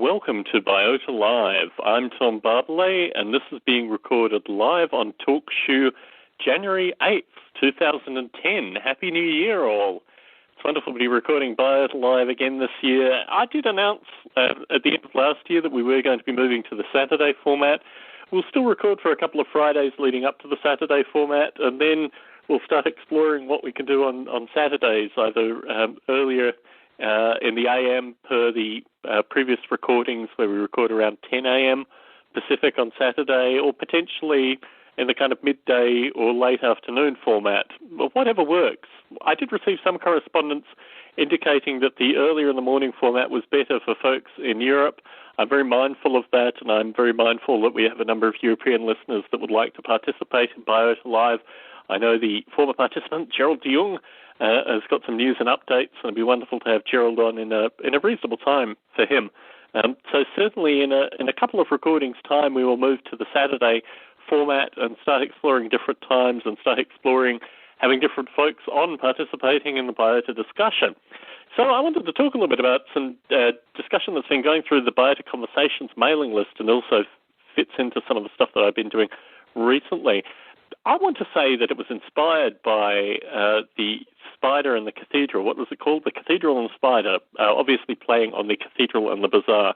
welcome to Biota Live. I'm Tom Barbalet, and this is being recorded live on TalkShoe, January 8th, 2010. Happy New Year, all. It's wonderful to be recording Biota Live again this year. I did announce at the end of last year that we were going to be moving to the Saturday format. We'll still record for a couple of Fridays leading up to the Saturday format, and then we'll start exploring what we can do on Saturdays, either earlier in the AM per the previous recordings where we record around 10 AM Pacific on Saturday, or potentially in the kind of midday or late afternoon format. Whatever works. I did receive some correspondence indicating that the earlier in the morning format was better for folks in Europe. I'm very mindful of that, and I'm very mindful that we have a number of European listeners that would like to participate in Biota Live. I know the former participant, Gerald de Jong, has got some news and updates, and it'd be wonderful to have Gerald on in a reasonable time for him. So certainly in a couple of recordings' time, we will move to the Saturday format and start exploring different times and start exploring having different folks on participating in the Biota discussion. So I wanted to talk a little bit about some discussion that's been going through the Biota Conversations mailing list and also fits into some of the stuff that I've been doing recently. I want to say that it was inspired by the Spider and the Cathedral. What was it called? The Cathedral and the Spider, obviously playing on the Cathedral and the Bazaar,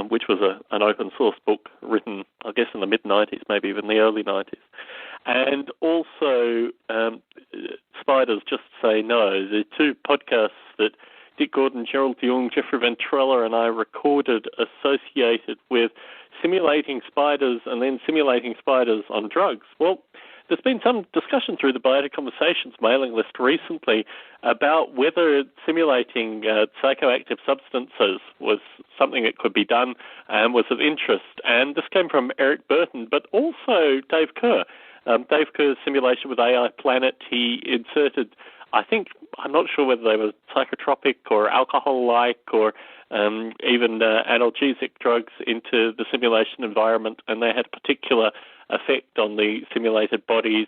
which was an open source book written, I guess, in the mid-90s, maybe even the early 90s. And also Spiders Just Say No, the two podcasts that Dick Gordon, Gerald de Jong, Jeffrey Ventrella, and I recorded associated with simulating spiders and then simulating spiders on drugs. Well, there's been some discussion through the Biota Conversations mailing list recently about whether simulating psychoactive substances was something that could be done and was of interest. And this came from Eric Burton, but also Dave Kerr. Dave Kerr's simulation with AI Planet, he inserted, I think, I'm not sure whether they were psychotropic or alcohol-like or even analgesic drugs into the simulation environment, and they had a particular effect on the simulated bodies.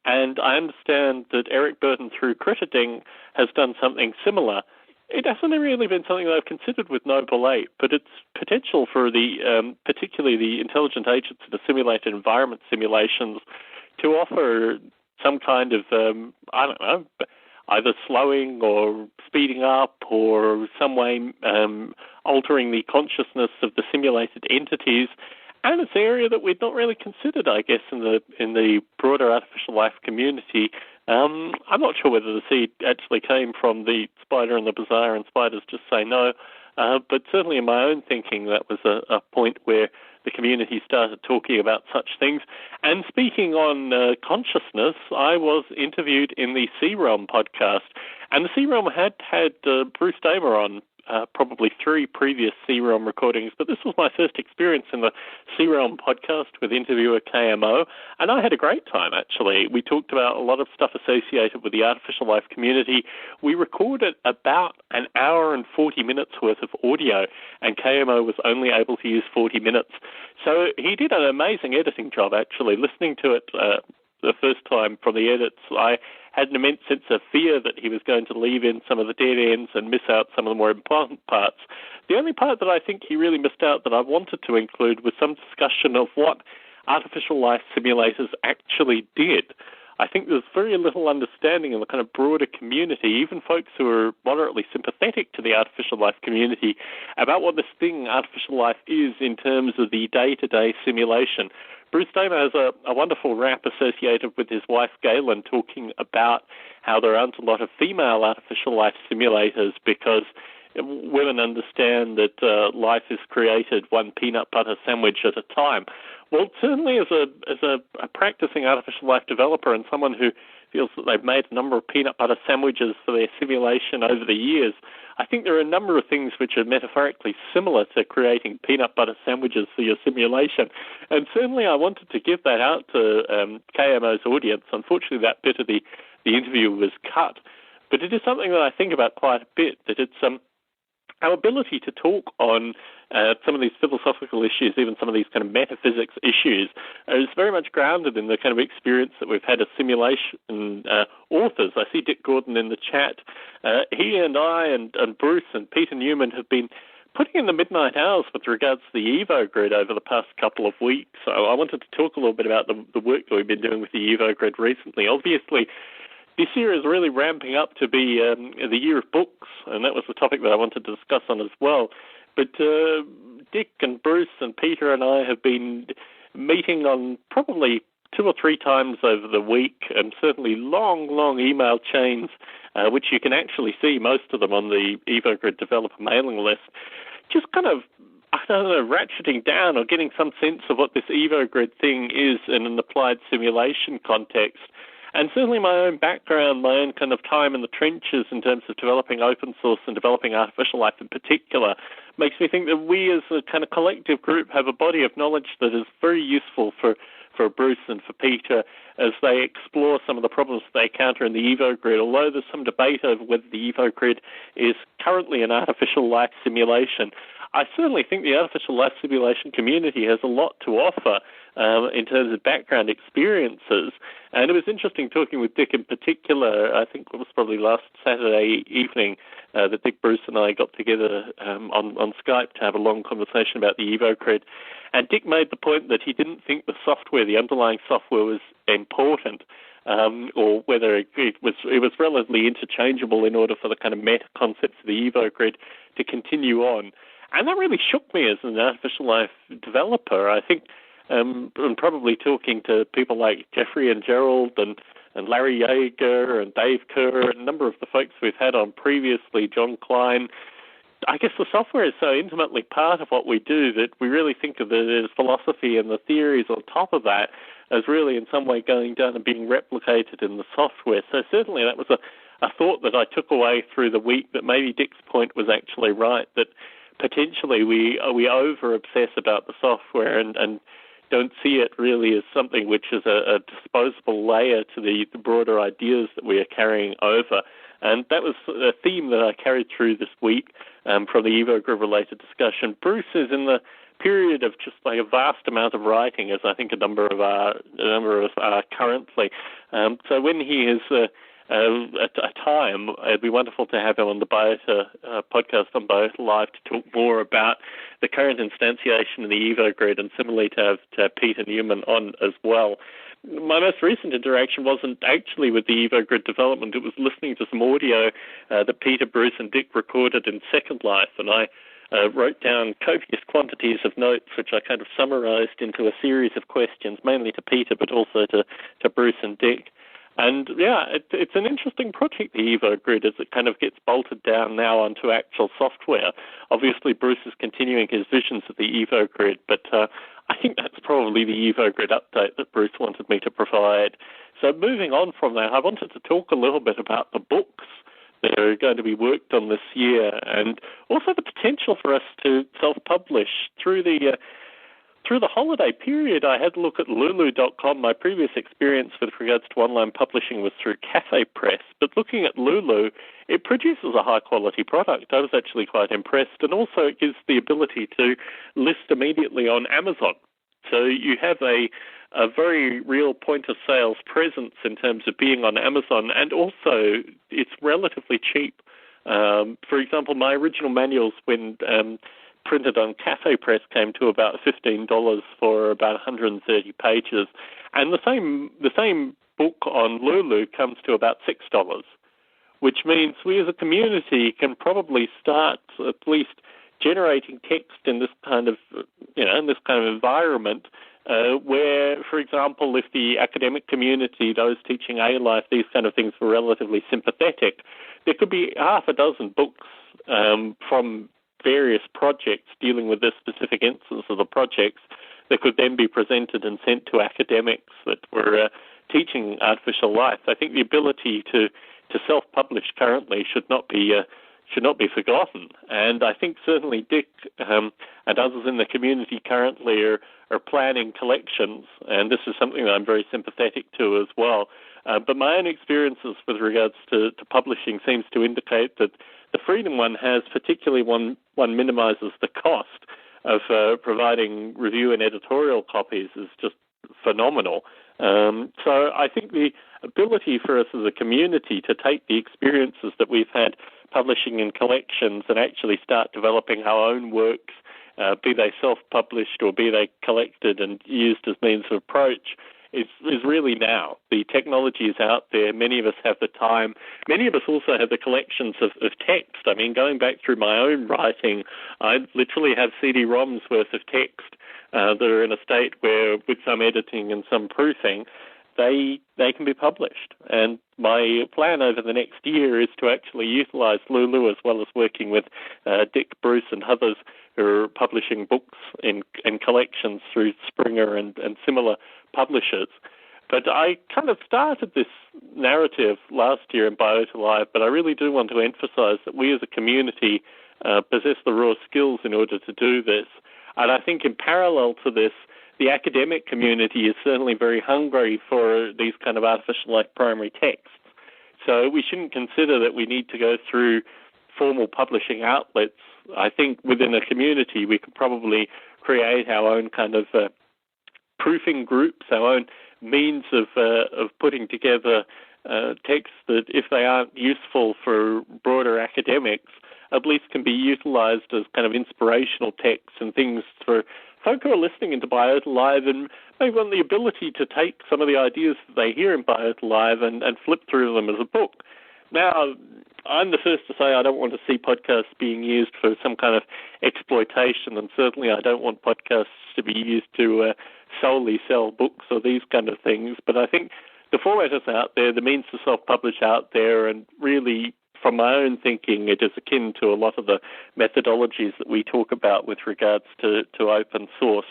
And I understand that Eric Burton, through Critterding, has done something similar. It hasn't really been something that I've considered with Noble 8, but its potential for the, particularly the intelligent agents in the simulated environment simulations, to offer some kind of, I don't know, either slowing or speeding up or some way altering the consciousness of the simulated entities. And it's an area that we'd not really considered, I guess, in the broader artificial life community. I'm not sure whether the seed actually came from the Spider and the Bazaar and Spiders Just Say No, but certainly in my own thinking, that was a point where the community started talking about such things. And speaking on consciousness, I was interviewed in the C-Realm podcast, and the C-Realm had Bruce Damer on probably 3 previous C-Realm recordings, but this was my first experience in the C-Realm podcast with interviewer KMO, and I had a great time, actually. We talked about a lot of stuff associated with the artificial life community. We recorded about an hour and 40 minutes worth of audio, and KMO was only able to use 40 minutes. So he did an amazing editing job, actually. Listening to it the first time from the edits, I had an immense sense of fear that he was going to leave in some of the dead ends and miss out some of the more important parts. The only part that I think he really missed out that I wanted to include was some discussion of what artificial life simulators actually did. I think there's very little understanding in the kind of broader community, even folks who are moderately sympathetic to the artificial life community, about what this thing, artificial life, is in terms of the day-to-day simulation. Bruce Damer has a wonderful rap associated with his wife Galen talking about how there aren't a lot of female artificial life simulators because women understand that life is created one peanut butter sandwich at a time. Well, certainly as a practicing artificial life developer and someone who feels that they've made a number of peanut butter sandwiches for their simulation over the years, I think there are a number of things which are metaphorically similar to creating peanut butter sandwiches for your simulation. And certainly I wanted to give that out to KMO's audience. Unfortunately, that bit of the interview was cut. But it is something that I think about quite a bit, that it's our ability to talk on some of these philosophical issues, even some of these kind of metaphysics issues, is very much grounded in the kind of experience that we've had as simulation authors. I see Dick Gordon in the chat. He and I and Bruce and Peter Newman have been putting in the midnight hours with regards to the Evo Grid over the past couple of weeks. So I wanted to talk a little bit about the work that we've been doing with the Evo Grid recently. Obviously, this year is really ramping up to be the year of books, and that was the topic that I wanted to discuss on as well. But Dick and Bruce and Peter and I have been meeting on probably 2 or 3 times over the week, and certainly long email chains, which you can actually see most of them on the EvoGrid developer mailing list, just kind of, I don't know, ratcheting down or getting some sense of what this EvoGrid thing is in an applied simulation context. And certainly my own background, my own kind of time in the trenches in terms of developing open source and developing artificial life in particular, makes me think that we as a kind of collective group have a body of knowledge that is very useful for Bruce and for Peter as they explore some of the problems they encounter in the EvoGrid. Although there's some debate over whether the EvoGrid is currently an artificial life simulation, I certainly think the artificial life simulation community has a lot to offer in terms of background experiences. And it was interesting talking with Dick in particular. I think it was probably last Saturday evening that Dick, Bruce and I got together on Skype to have a long conversation about the EvoGrid. And Dick made the point that he didn't think the software, the underlying software, was important, or whether it was relatively interchangeable in order for the kind of meta concepts of the EvoGrid to continue on. And that really shook me as an artificial life developer. I think, and probably talking to people like Jeffrey and Gerald and Larry Yeager and Dave Kerr, and a number of the folks we've had on previously, John Klein, I guess the software is so intimately part of what we do that we really think of it as philosophy and the theories on top of that as really in some way going down and being replicated in the software. So certainly that was a thought that I took away through the week, that maybe Dick's point was actually right, that potentially we over-obsess about the software and don't see it really as something which is a disposable layer to the broader ideas that we are carrying over. And that was a theme that I carried through this week from the EvoGrid-related discussion. Bruce is in the period of just like a vast amount of writing, as I think a number of us are currently. So when he is at a time, it'd be wonderful to have him on the Biota podcast on Biota Live to talk more about the current instantiation of the EvoGrid, and similarly to have Peter Newman on as well. My most recent interaction wasn't actually with the EvoGrid development. It was listening to some audio that Peter, Bruce, and Dick recorded in Second Life, and I wrote down copious quantities of notes, which I kind of summarized into a series of questions, mainly to Peter, but also to Bruce and Dick. And yeah, it's an interesting project, the EvoGrid, as it kind of gets bolted down now onto actual software. Obviously, Bruce is continuing his visions of the EvoGrid, but I think that's probably the EvoGrid update that Bruce wanted me to provide. So moving on from that, I wanted to talk a little bit about the books that are going to be worked on this year, and also the potential for us to self-publish through the holiday period. I had a look at Lulu.com. My previous experience with regards to online publishing was through Cafe Press, but looking at Lulu, it produces a high-quality product. I was actually quite impressed, and also it gives the ability to list immediately on Amazon. So you have a very real point-of-sales presence in terms of being on Amazon, and also it's relatively cheap. For example, my original manuals, when printed on Cafe Press, came to about $15 for about 130 pages, and the same book on Lulu comes to about $6, which means we as a community can probably start at least generating text in this kind of environment where, for example, if the academic community, those teaching A-Life, these kind of things were relatively sympathetic, there could be half a dozen books from various projects dealing with this specific instance of the projects that could then be presented and sent to academics that were teaching artificial life. I think the ability to self-publish currently should not be forgotten. And I think certainly Dick and others in the community currently are planning collections, and this is something that I'm very sympathetic to as well. But my own experiences with regards to publishing seems to indicate that the freedom one has, particularly one minimizes the cost of providing review and editorial copies, is just phenomenal. So I think the ability for us as a community to take the experiences that we've had publishing in collections and actually start developing our own works, be they self-published or be they collected and used as means of approach, is really now. The technology is out there. Many of us have the time. Many of us also have the collections of text. I mean, going back through my own writing, I literally have CD-ROMs worth of text that are in a state where, with some editing and some proofing, they can be published. And my plan over the next year is to actually utilize Lulu, as well as working with Dick, Bruce, and others who are publishing books in collections through Springer and similar publishers. But I kind of started this narrative last year in Biota Live, but I really do want to emphasize that we as a community possess the raw skills in order to do this. And I think in parallel to this, the academic community is certainly very hungry for these kind of artificial life primary texts. So we shouldn't consider that we need to go through formal publishing outlets. I think within a community we could probably create our own kind of proofing groups, our own means of putting together texts that, if they aren't useful for broader academics, at least can be utilized as kind of inspirational texts and things for folk who are listening into Biota Live and maybe want the ability to take some of the ideas that they hear in Biota Live and flip through them as a book. Now, I'm the first to say I don't want to see podcasts being used for some kind of exploitation, and certainly I don't want podcasts to be used to solely sell books or these kind of things. But I think the format is out there, the means to self-publish out there, and really, from my own thinking, it is akin to a lot of the methodologies that we talk about with regards to open source.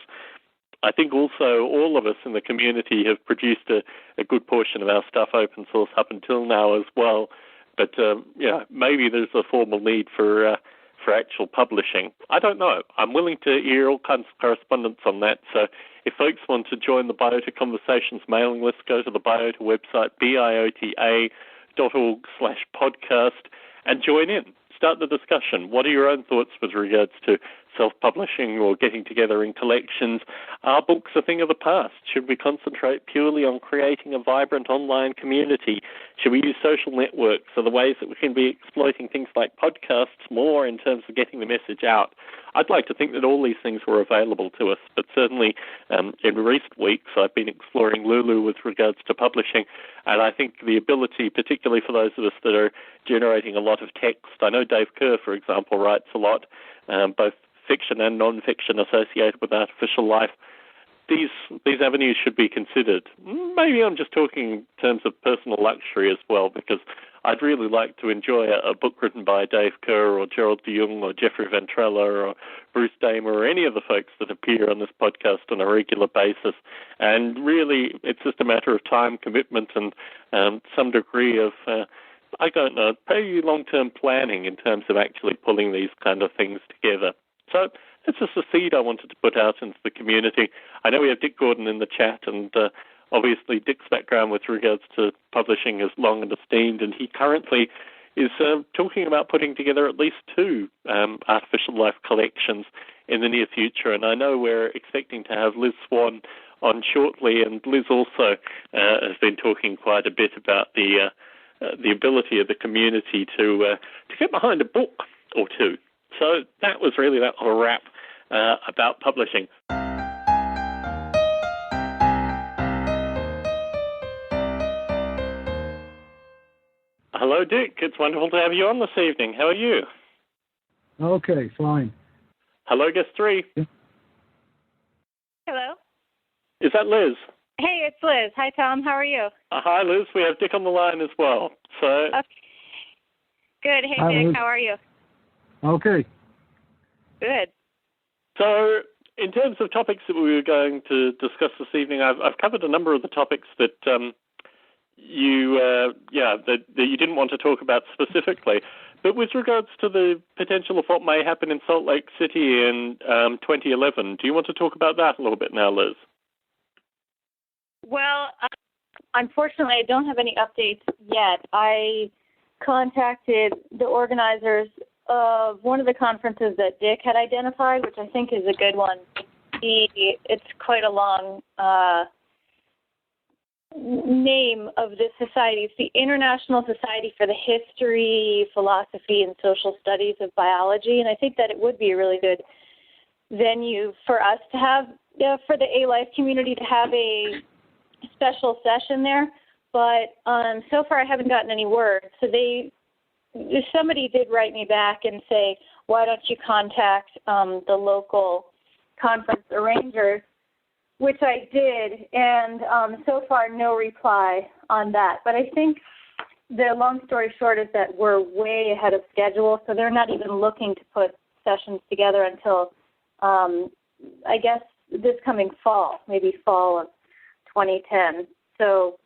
I think also all of us in the community have produced a good portion of our stuff open source up until now as well. But maybe there's a formal need for actual publishing. I don't know. I'm willing to hear all kinds of correspondence on that. So if folks want to join the Biota Conversations mailing list, go to the Biota website, biota.org/podcast, and join in. Start the discussion. What are your own thoughts with regards to self-publishing or getting together in collections? Are books a thing of the past? Should we concentrate purely on creating a vibrant online community? Should we use social networks or the ways that we can be exploiting things like podcasts more in terms of getting the message out? I'd like to think that all these things were available to us, but certainly in recent weeks I've been exploring Lulu with regards to publishing, and I think the ability, particularly for those of us that are generating a lot of text, I know Dave Kerr, for example, writes a lot, both fiction and non-fiction associated with artificial life. These avenues should be considered. Maybe I'm just talking in terms of personal luxury as well, because I'd really like to enjoy a book written by Dave Kerr or Gerald de Jong or Jeffrey Ventrella or Bruce Damer or any of the folks that appear on this podcast on a regular basis. And really, it's just a matter of time, commitment, and some degree of, pretty long-term planning in terms of actually pulling these kind of things together. So that's just a seed I wanted to put out into the community. I know we have Dick Gordon in the chat, and obviously Dick's background with regards to publishing is long and esteemed, and he currently is talking about putting together at least 2 artificial life collections in the near future. And I know we're expecting to have Liz Swan on shortly, and Liz also has been talking quite a bit about the ability of the community to get behind a book or 2. So that was really that whole wrap about publishing. Hello, Dick. It's wonderful to have you on this evening. How are you? Okay, fine. Hello, guest 3. Hello. Is that Liz? Hey, it's Liz. Hi, Tom. How are you? Hi, Liz. We have Dick on the line as well. So. Okay. Good. Hey, Hi, Dick. Liz. How are you? Okay. Good. So, in terms of topics that we were going to discuss this evening, I've covered a number of the topics that you didn't want to talk about specifically. But with regards to the potential of what may happen in Salt Lake City in 2011, do you want to talk about that a little bit now, Liz? Well, unfortunately, I don't have any updates yet. I contacted the organizers of one of the conferences that Dick had identified, which I think is a good one. It's quite a long name of this society. It's the International Society for the History, Philosophy, and Social Studies of Biology, and I think that it would be a really good venue for us to have, for the A-Life community to have a special session there. But so far I haven't gotten any word. So somebody did write me back and say, why don't you contact the local conference arrangers, which I did, and so far no reply on that. But I think the long story short is that we're way ahead of schedule, so they're not even looking to put sessions together until, I guess, this coming fall, maybe fall of 2010. So,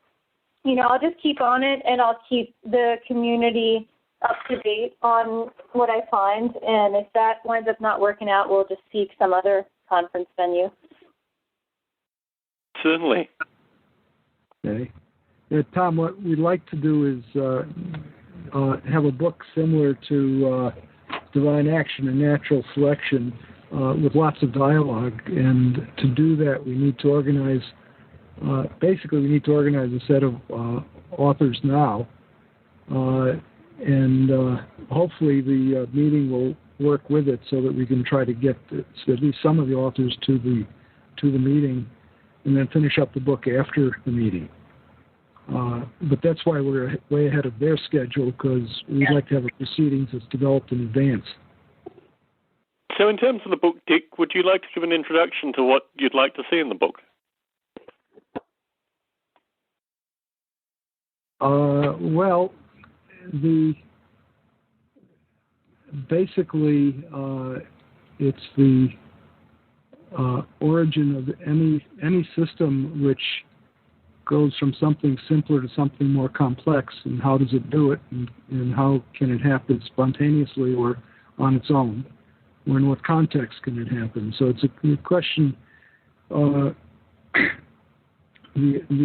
I'll just keep on it, and I'll keep the community up to date on what I find, and if that winds up not working out, we'll just seek some other conference venue. Certainly. Okay. Tom, what we'd like to do is have a book similar to Divine Action and Natural Selection with lots of dialogue, and to do that we need to organize, we need to organize a set of authors now, and hopefully the meeting will work with it so that we can try to get at least some of the authors to the meeting, and then finish up the book after the meeting. But that's why we're way ahead of their schedule, because we'd like to have a proceedings that's developed in advance. So in terms of the book, Dick, would you like to give an introduction to what you'd like to see in the book? Well, basically it's the origin of any system which goes from something simpler to something more complex, and how does it do it, and how can it happen spontaneously or on its own, or in what context can it happen. So it's a question. The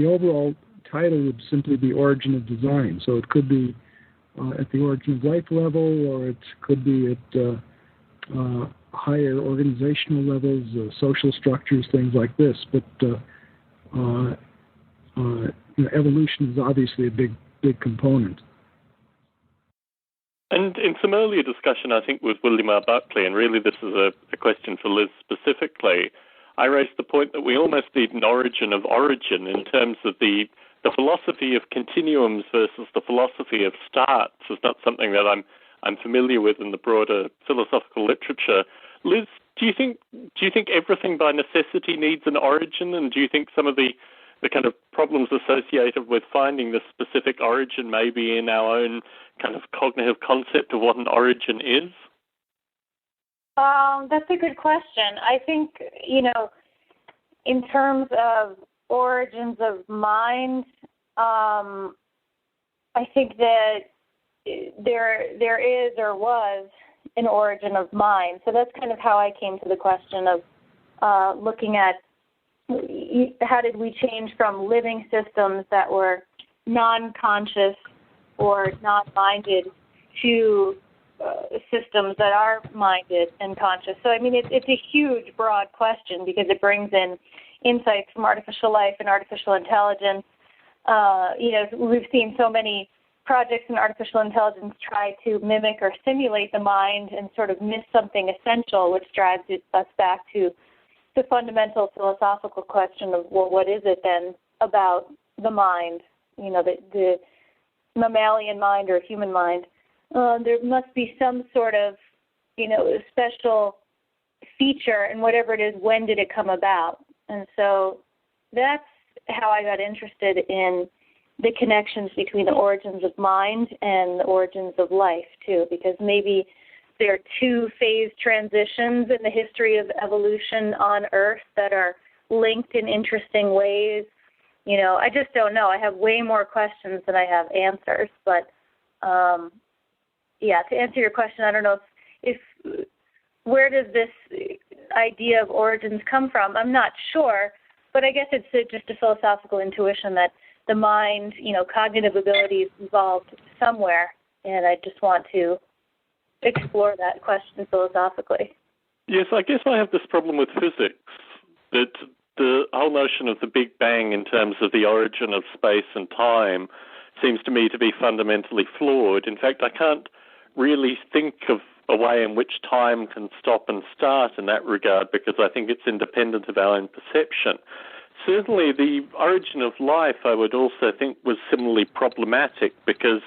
overall title would simply be Origin of Design. So it could be at the origin of life level, or it could be at higher organizational levels, social structures, things like this. But evolution is obviously a big component. And in some earlier discussion, I think, with William R. Buckley, and really this is a question for Liz specifically, I raised the point that we almost need an origin of origin in terms of the philosophy of continuums versus the philosophy of starts is not something that I'm familiar with in the broader philosophical literature. Liz, do you think everything by necessity needs an origin, and do you think some of the kind of problems associated with finding the specific origin may be in our own kind of cognitive concept of what an origin is? That's a good question. I think, in terms of origins of mind, I think that there is or was an origin of mind. So that's kind of how I came to the question of looking at how did we change from living systems that were non-conscious or non-minded to systems that are minded and conscious. So, I mean, it's a huge, broad question because it brings in insights from artificial life and artificial intelligence. We've seen so many projects in artificial intelligence try to mimic or simulate the mind and sort of miss something essential, which drives us back to the fundamental philosophical question of, well, what is it then about the mind, the mammalian mind or human mind? There must be some sort of, special feature, and whatever it is, when did it come about? And so that's how I got interested in the connections between the origins of mind and the origins of life, too, because maybe there are two-phase transitions in the history of evolution on Earth that are linked in interesting ways. I just don't know. I have way more questions than I have answers. But, to answer your question, I don't know if where does this idea of origins come from? I'm not sure, but I guess it's just a philosophical intuition that the mind, cognitive abilities evolved somewhere, and I just want to explore that question philosophically. Yes, I guess I have this problem with physics, that the whole notion of the Big Bang in terms of the origin of space and time seems to me to be fundamentally flawed. In fact, I can't really think of a way in which time can stop and start in that regard, because I think it's independent of our own perception. Certainly, the origin of life, I would also think, was similarly problematic, because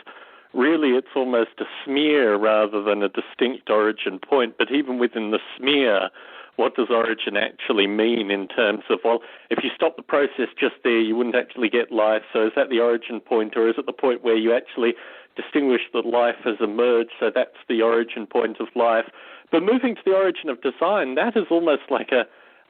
really it's almost a smear rather than a distinct origin point. But even within the smear, what does origin actually mean in terms of, well, if you stop the process just there, you wouldn't actually get life. So is that the origin point, or is it the point where you actually distinguish that life has emerged, so that's the origin point of life? But moving to the origin of design, that is almost like a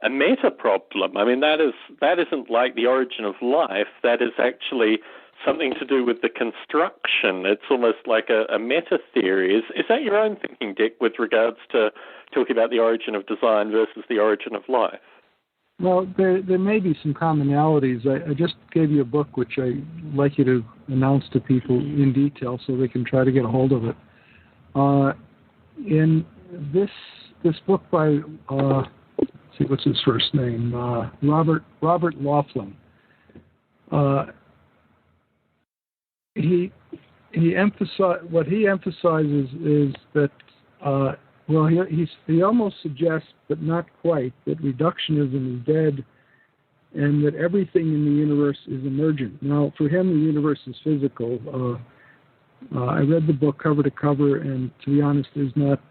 meta problem. I mean, that isn't like the origin of life. That is actually something to do with the construction. It's almost like a meta theory. Is that your own thinking, Dick, with regards to talking about the origin of design versus the origin of life? Well, there may be some commonalities. I just gave you a book which I'd like you to announce to people in detail so they can try to get a hold of it. In this book by, let's see, what's his first name? Robert Laughlin. He emphasizes is that he almost suggests, but not quite, that reductionism is dead and that everything in the universe is emergent. Now, for him, the universe is physical. I read the book cover to cover, and to be honest, there's not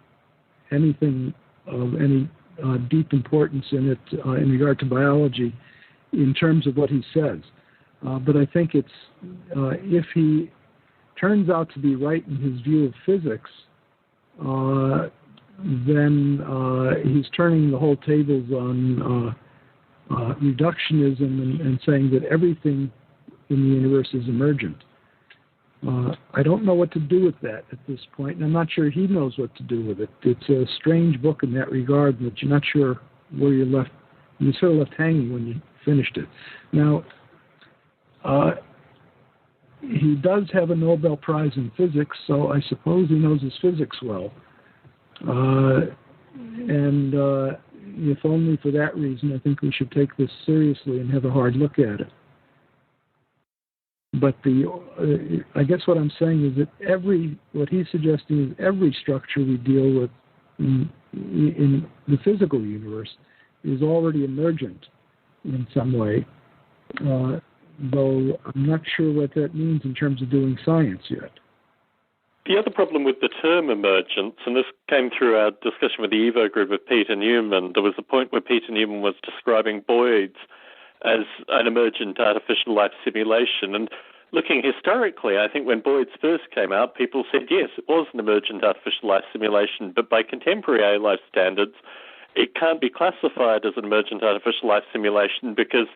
anything of any deep importance in it in regard to biology in terms of what he says. But I think it's if he turns out to be right in his view of physics, then he's turning the whole tables on reductionism and saying that everything in the universe is emergent. I don't know what to do with that at this point, and I'm not sure he knows what to do with it. It's a strange book in that regard, that you're not sure where you're left. You're sort of left hanging when you finished it. Now, he does have a Nobel Prize in physics, so I suppose he knows his physics well. And if only for that reason, I think we should take this seriously and have a hard look at it. But I guess what I'm saying is that what he's suggesting is every structure we deal with in the physical universe is already emergent in some way, though I'm not sure what that means in terms of doing science yet. The other problem with the term emergence, and this came through our discussion with the Evo group with Peter Newman, there was a point where Peter Newman was describing Boyd's as an emergent artificial life simulation. And looking historically, I think when Boyd's first came out, people said, yes, it was an emergent artificial life simulation, but by contemporary AI standards, it can't be classified as an emergent artificial life simulation because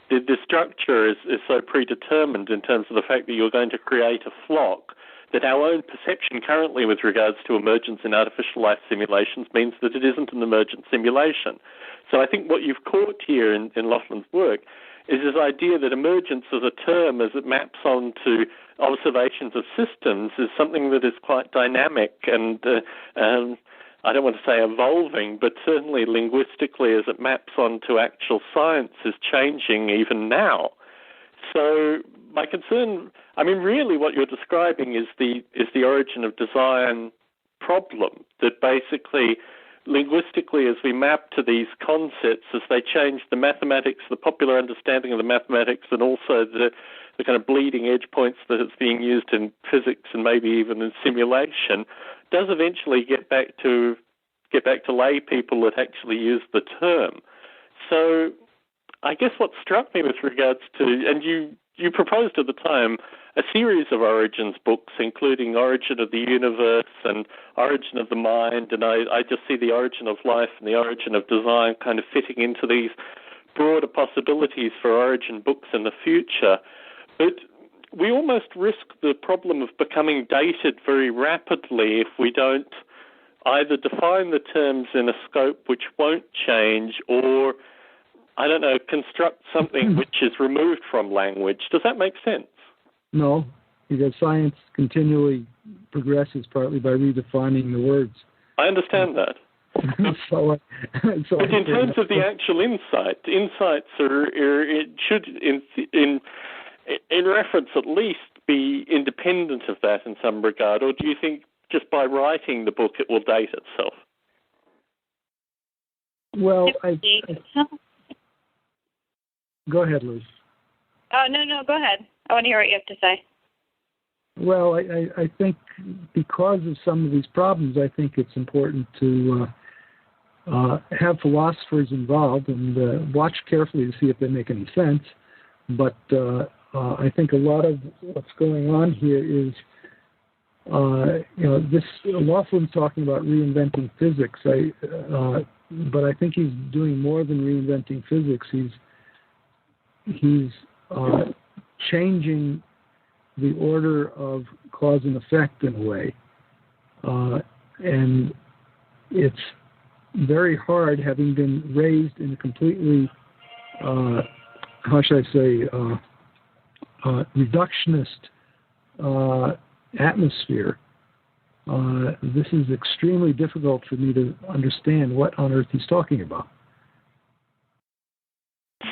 the structure is so predetermined in terms of the fact that you're going to create a flock, that our own perception currently with regards to emergence in artificial life simulations means that it isn't an emergent simulation. So I think what you've caught here in Laughlin's work is this idea that emergence as a term, as it maps onto observations of systems, is something that is quite dynamic and I don't want to say evolving, but certainly linguistically as it maps onto actual science is changing even now. So my concern, I mean, really what you're describing is the origin of design problem, that basically linguistically as we map to these concepts, as they change the mathematics, the popular understanding of the mathematics, and also the kind of bleeding edge points that it's being used in physics and maybe even in simulation, does eventually get back to lay people that actually use the term. So I guess what struck me with regards to, and you proposed at the time a series of origins books, including Origin of the Universe and Origin of the Mind, and I just see the origin of life and the origin of design kind of fitting into these broader possibilities for origin books in the future. But we almost risk the problem of becoming dated very rapidly if we don't either define the terms in a scope which won't change or, I don't know, construct something which is removed from language. Does that make sense? No, because science continually progresses partly by redefining the words. I understand that. So but in terms of the actual insights it should, in reference at least, be independent of that in some regard, or do you think just by writing the book it will date itself? Well, go ahead, Liz. Oh, no, go ahead. I want to hear what you have to say. Well, I think because of some of these problems, I think it's important to have philosophers involved and watch carefully to see if they make any sense. But I think a lot of what's going on here is, this Laughlin's talking about reinventing physics. But I think he's doing more than reinventing physics. He's changing the order of cause and effect in a way. And it's very hard, having been raised in a completely, how should I say, reductionist atmosphere. This is extremely difficult for me to understand what on earth he's talking about.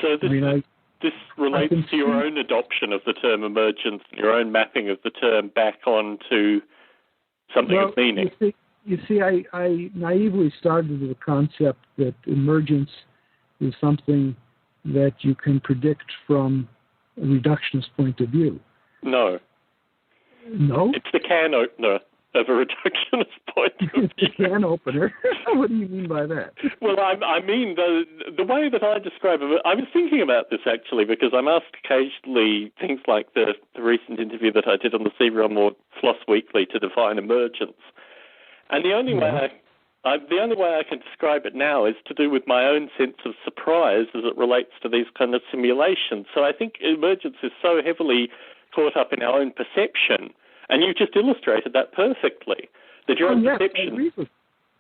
So this relates to your own adoption of the term emergence, your own mapping of the term back onto something of meaning. You see, I naively started with the concept that emergence is something that you can predict from a reductionist point of view. No? It's the can opener of a reductionist point of view. It's the can opener? What do you mean by that? Well, I mean, the way that I describe it, I was thinking about this actually, because I'm asked occasionally things like the recent interview that I did on the CD-ROM or Floss Weekly to define emergence. And the only way I can describe it now is to do with my own sense of surprise as it relates to these kind of simulations. So I think emergence is so heavily caught up in our own perception, and you just illustrated that perfectly. That your own perception.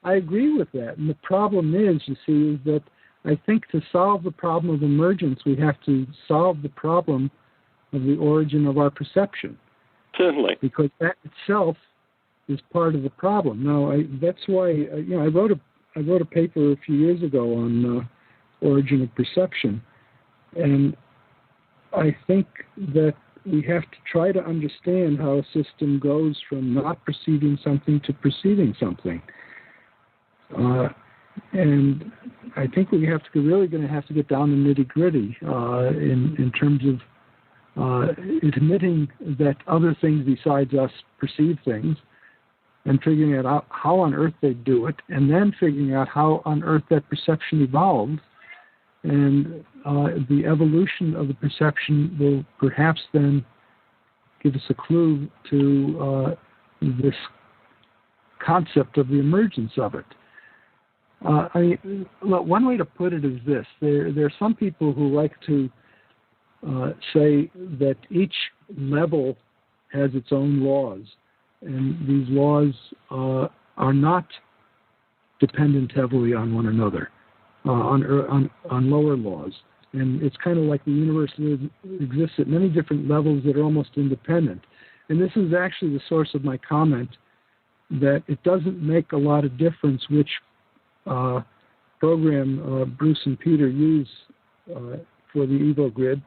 I agree with that. And the problem is, you see, is that I think to solve the problem of emergence, we have to solve the problem of the origin of our perception. Certainly. Because that itself is part of the problem. Now, that's why I wrote a paper a few years ago on origin of perception, and I think that we have to try to understand how a system goes from not perceiving something to perceiving something. And I think we're really going to have to get down to nitty-gritty in terms of admitting that other things besides us perceive things, and figuring out how on earth they do it, and then figuring out how on earth that perception evolved. And the evolution of the perception will perhaps then give us a clue to this concept of the emergence of it. One way to put it is this. There are some people who like to say that each level has its own laws, and these laws are not dependent heavily on one another, on lower laws. And it's kind of like the universe exists at many different levels that are almost independent. And this is actually the source of my comment that it doesn't make a lot of difference which program Bruce and Peter use for the Evo grid,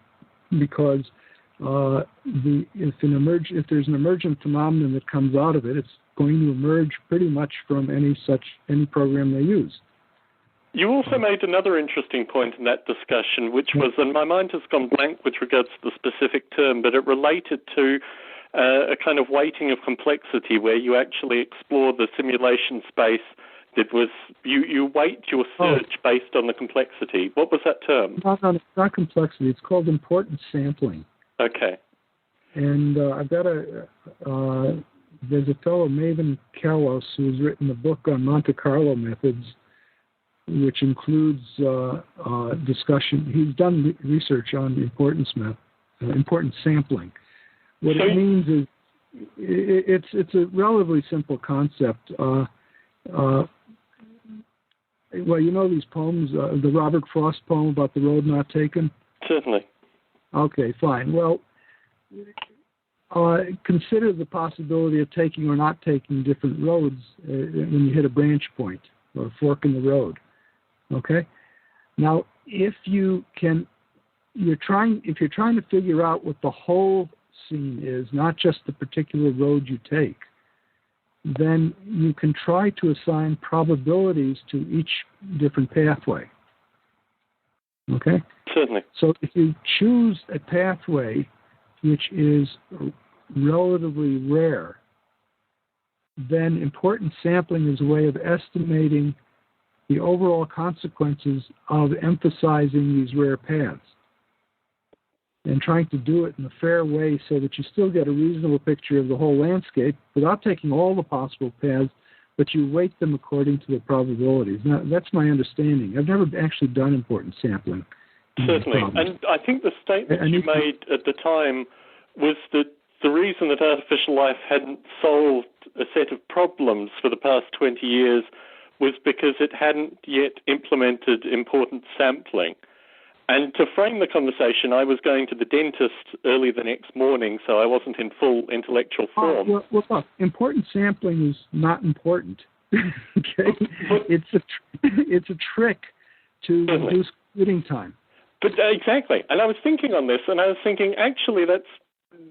because if there's an emergent phenomenon that comes out of it, it's going to emerge pretty much from any program they use. You also made another interesting point in that discussion, which was, and my mind has gone blank with regards to the specific term, but it related to a kind of weighting of complexity, where you actually explore the simulation space that was, you weight your search based on the complexity. What was that term? No, it's not complexity. It's called importance sampling. Okay. And I've got there's a fellow, Maven Kalos, who's written a book on Monte Carlo methods, which includes discussion. He's done research on importance sampling. What it means is it's a relatively simple concept. Well, you know these poems, the Robert Frost poem about the road not taken? Certainly. Okay, fine. Well, consider the possibility of taking or not taking different roads when you hit a branch point. or a fork in the road. Okay? Now, if you're trying to figure out what the whole scene is, not just the particular road you take, then you can try to assign probabilities to each different pathway. Okay? Certainly. So if you choose a pathway which is relatively rare, then important sampling is a way of estimating the overall consequences of emphasizing these rare paths and trying to do it in a fair way so that you still get a reasonable picture of the whole landscape without taking all the possible paths, but you weight them according to the probabilities. Now, that's my understanding. I've never actually done important sampling. Certainly. And I think the statement you made at the time was that the reason that artificial life hadn't solved a set of problems for the past 20 years was because it hadn't yet implemented important sampling. And to frame the conversation, I was going to the dentist early the next morning, so I wasn't in full intellectual form. Well, look, important sampling is not important. Okay, it's a trick to reduce computing time. But exactly, and I was thinking on this, and I was thinking, actually, that's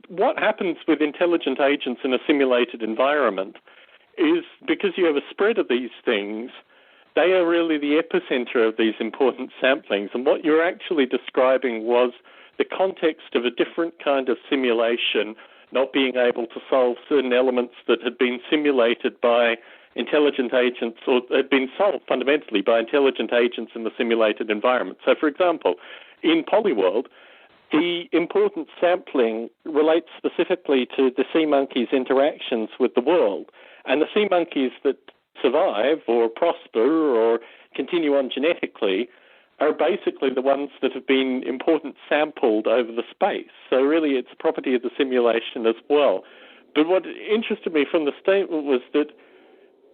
what happens with intelligent agents in a simulated environment. Is because you have a spread of these things. They are really the epicenter of these important samplings. And what you're actually describing was the context of a different kind of simulation, not being able to solve certain elements that had been simulated by intelligent agents, or had been solved fundamentally by intelligent agents in the simulated environment. So, for example, in Polyworld, the important sampling relates specifically to the sea monkey's interactions with the world. And the sea monkeys that survive or prosper or continue on genetically are basically the ones that have been important sampled over the space. So really it's a property of the simulation as well. But what interested me from the statement was that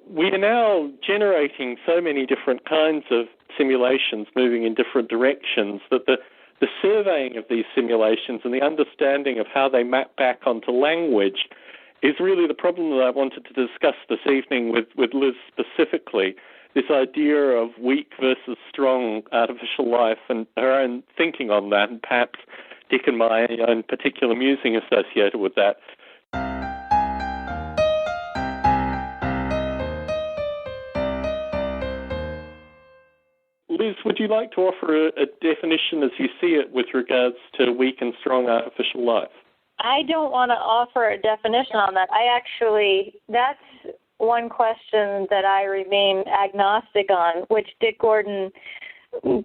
we are now generating so many different kinds of simulations moving in different directions that the surveying of these simulations and the understanding of how they map back onto language is really the problem that I wanted to discuss this evening with Liz specifically, this idea of weak versus strong artificial life and her own thinking on that, and perhaps Dick and my own particular musing associated with that. Liz, would you like to offer a definition as you see it with regards to weak and strong artificial life? I don't want to offer a definition on that. That's one question that I remain agnostic on, which Dick Gordon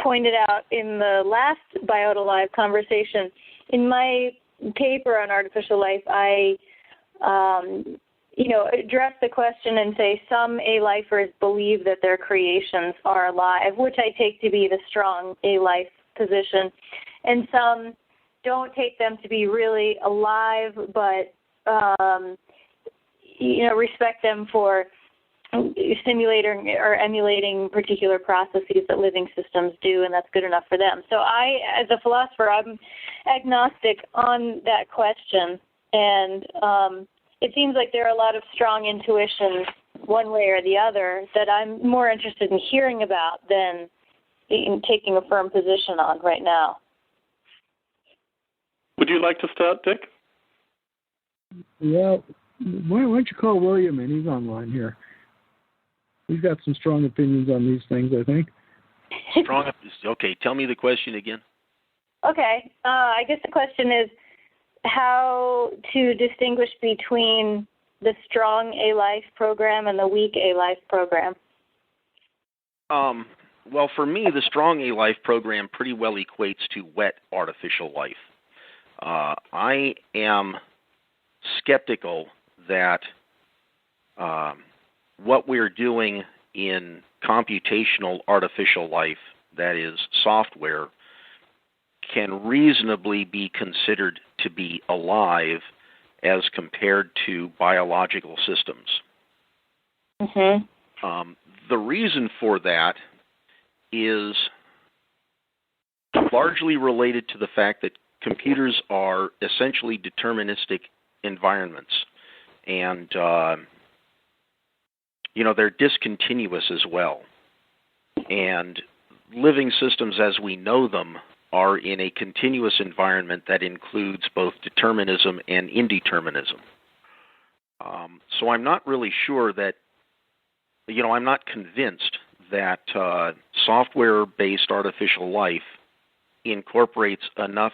pointed out in the last Biota Live conversation. In my paper on artificial life, I address the question and say some A-lifers believe that their creations are alive, which I take to be the strong A-life position, and some don't take them to be really alive, but respect them for simulating or emulating particular processes that living systems do, and that's good enough for them. So I, as a philosopher, I'm agnostic on that question, and it seems like there are a lot of strong intuitions one way or the other that I'm more interested in hearing about than in taking a firm position on right now. Would you like to start, Dick? Yeah. Why don't you call William in? He's online here. He's got some strong opinions on these things, I think. Strong. Okay, tell me the question again. Okay. I guess the question is how to distinguish between the strong A-Life program and the weak A-Life program. Well, for me, the strong A-Life program pretty well equates to wet artificial life. I am skeptical that what we're doing in computational artificial life, that is software, can reasonably be considered to be alive as compared to biological systems. Mm-hmm. The reason for that is largely related to the fact that computers are essentially deterministic environments, and they're discontinuous as well. And living systems as we know them are in a continuous environment that includes both determinism and indeterminism. So I'm not really sure that, I'm not convinced that software-based artificial life incorporates enough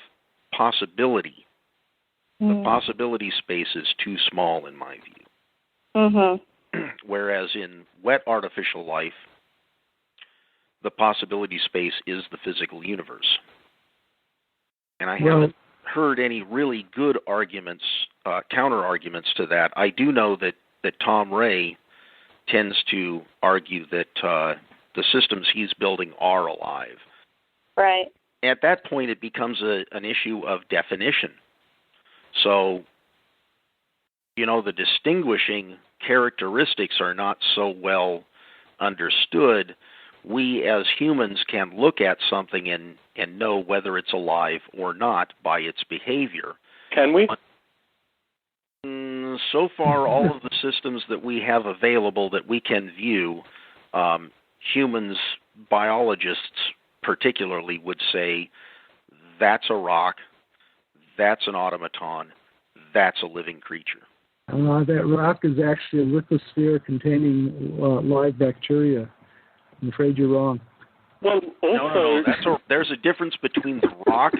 possibility. The possibility space is too small in my view. Whereas in wet artificial life, the possibility space is the physical universe. And I haven't heard any really good arguments, counter-arguments to that. I do know that Tom Ray tends to argue that the systems he's building are alive. Right. At that point, it becomes an issue of definition. So, the distinguishing characteristics are not so well understood. We as humans can look at something and know whether it's alive or not by its behavior. Can we? So far, all of the systems that we have available that we can view, humans, biologists particularly, would say that's a rock, that's an automaton, that's a living creature. That rock is actually a lithosphere containing live bacteria. I'm afraid you're wrong. Well, also, there's a difference between the rock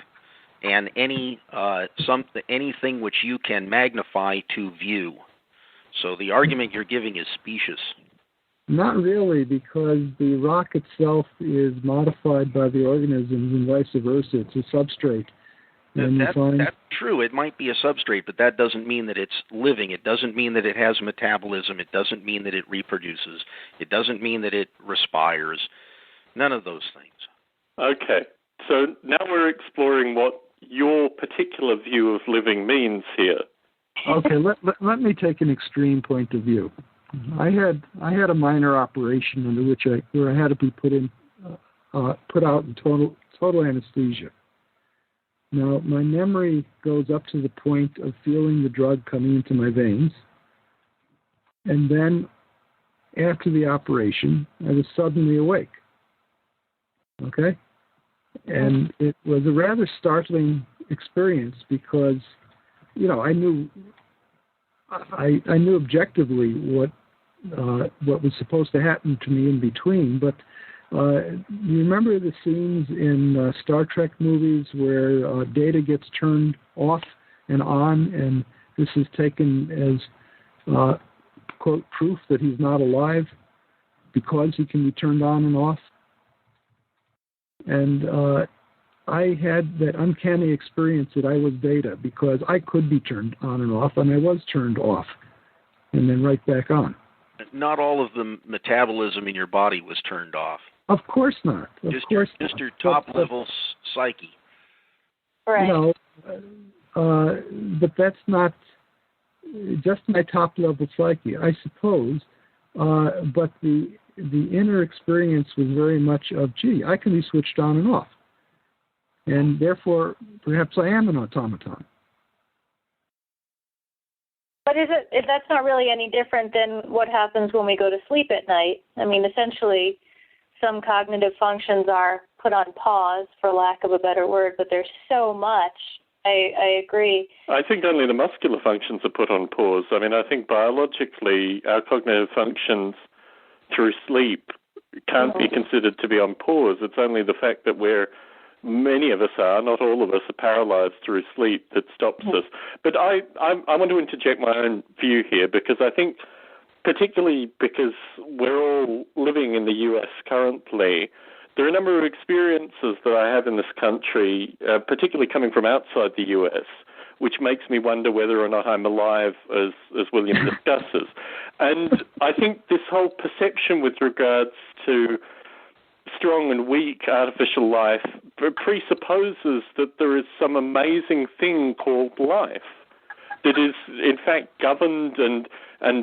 and anything which you can magnify to view. So the argument you're giving is specious. Not really, because the rock itself is modified by the organisms and vice versa. It's a substrate. That's true. It might be a substrate, but that doesn't mean that it's living. It doesn't mean that it has metabolism. It doesn't mean that it reproduces. It doesn't mean that it respires. None of those things. Okay. So now we're exploring what your particular view of living means here. Okay, let me take an extreme point of view. I had a minor operation where I had to be put out in total anesthesia. Now, my memory goes up to the point of feeling the drug coming into my veins. And then, after the operation, I was suddenly awake. Okay? And it was a rather startling experience because, I knew objectively what was supposed to happen to me in between, but you remember the scenes in Star Trek movies where Data gets turned off and on, and this is taken as, quote, proof that he's not alive because he can be turned on and off? And I had that uncanny experience that I was Data because I could be turned on and off, and I was turned off and then right back on. Not all of the metabolism in your body was turned off. Of course not. Just your top-level psyche. Right. No, but that's not just my top-level psyche, I suppose. But the inner experience was very much of, gee, I can be switched on and off. And therefore, perhaps I am an automaton. But that's not really any different than what happens when we go to sleep at night. I mean, essentially, some cognitive functions are put on pause, for lack of a better word, but there's so much. I agree. I think only the muscular functions are put on pause. I mean, I think biologically, our cognitive functions through sleep can't be considered to be on pause. It's only the fact that many of us are, not all of us, are paralyzed through sleep that stops us. But I want to interject my own view here because I think, particularly because we're all living in the U.S. currently, there are a number of experiences that I have in this country, particularly coming from outside the U.S., which makes me wonder whether or not I'm alive, as William discusses. And I think this whole perception with regards to strong and weak artificial life presupposes that there is some amazing thing called life that is, in fact, governed and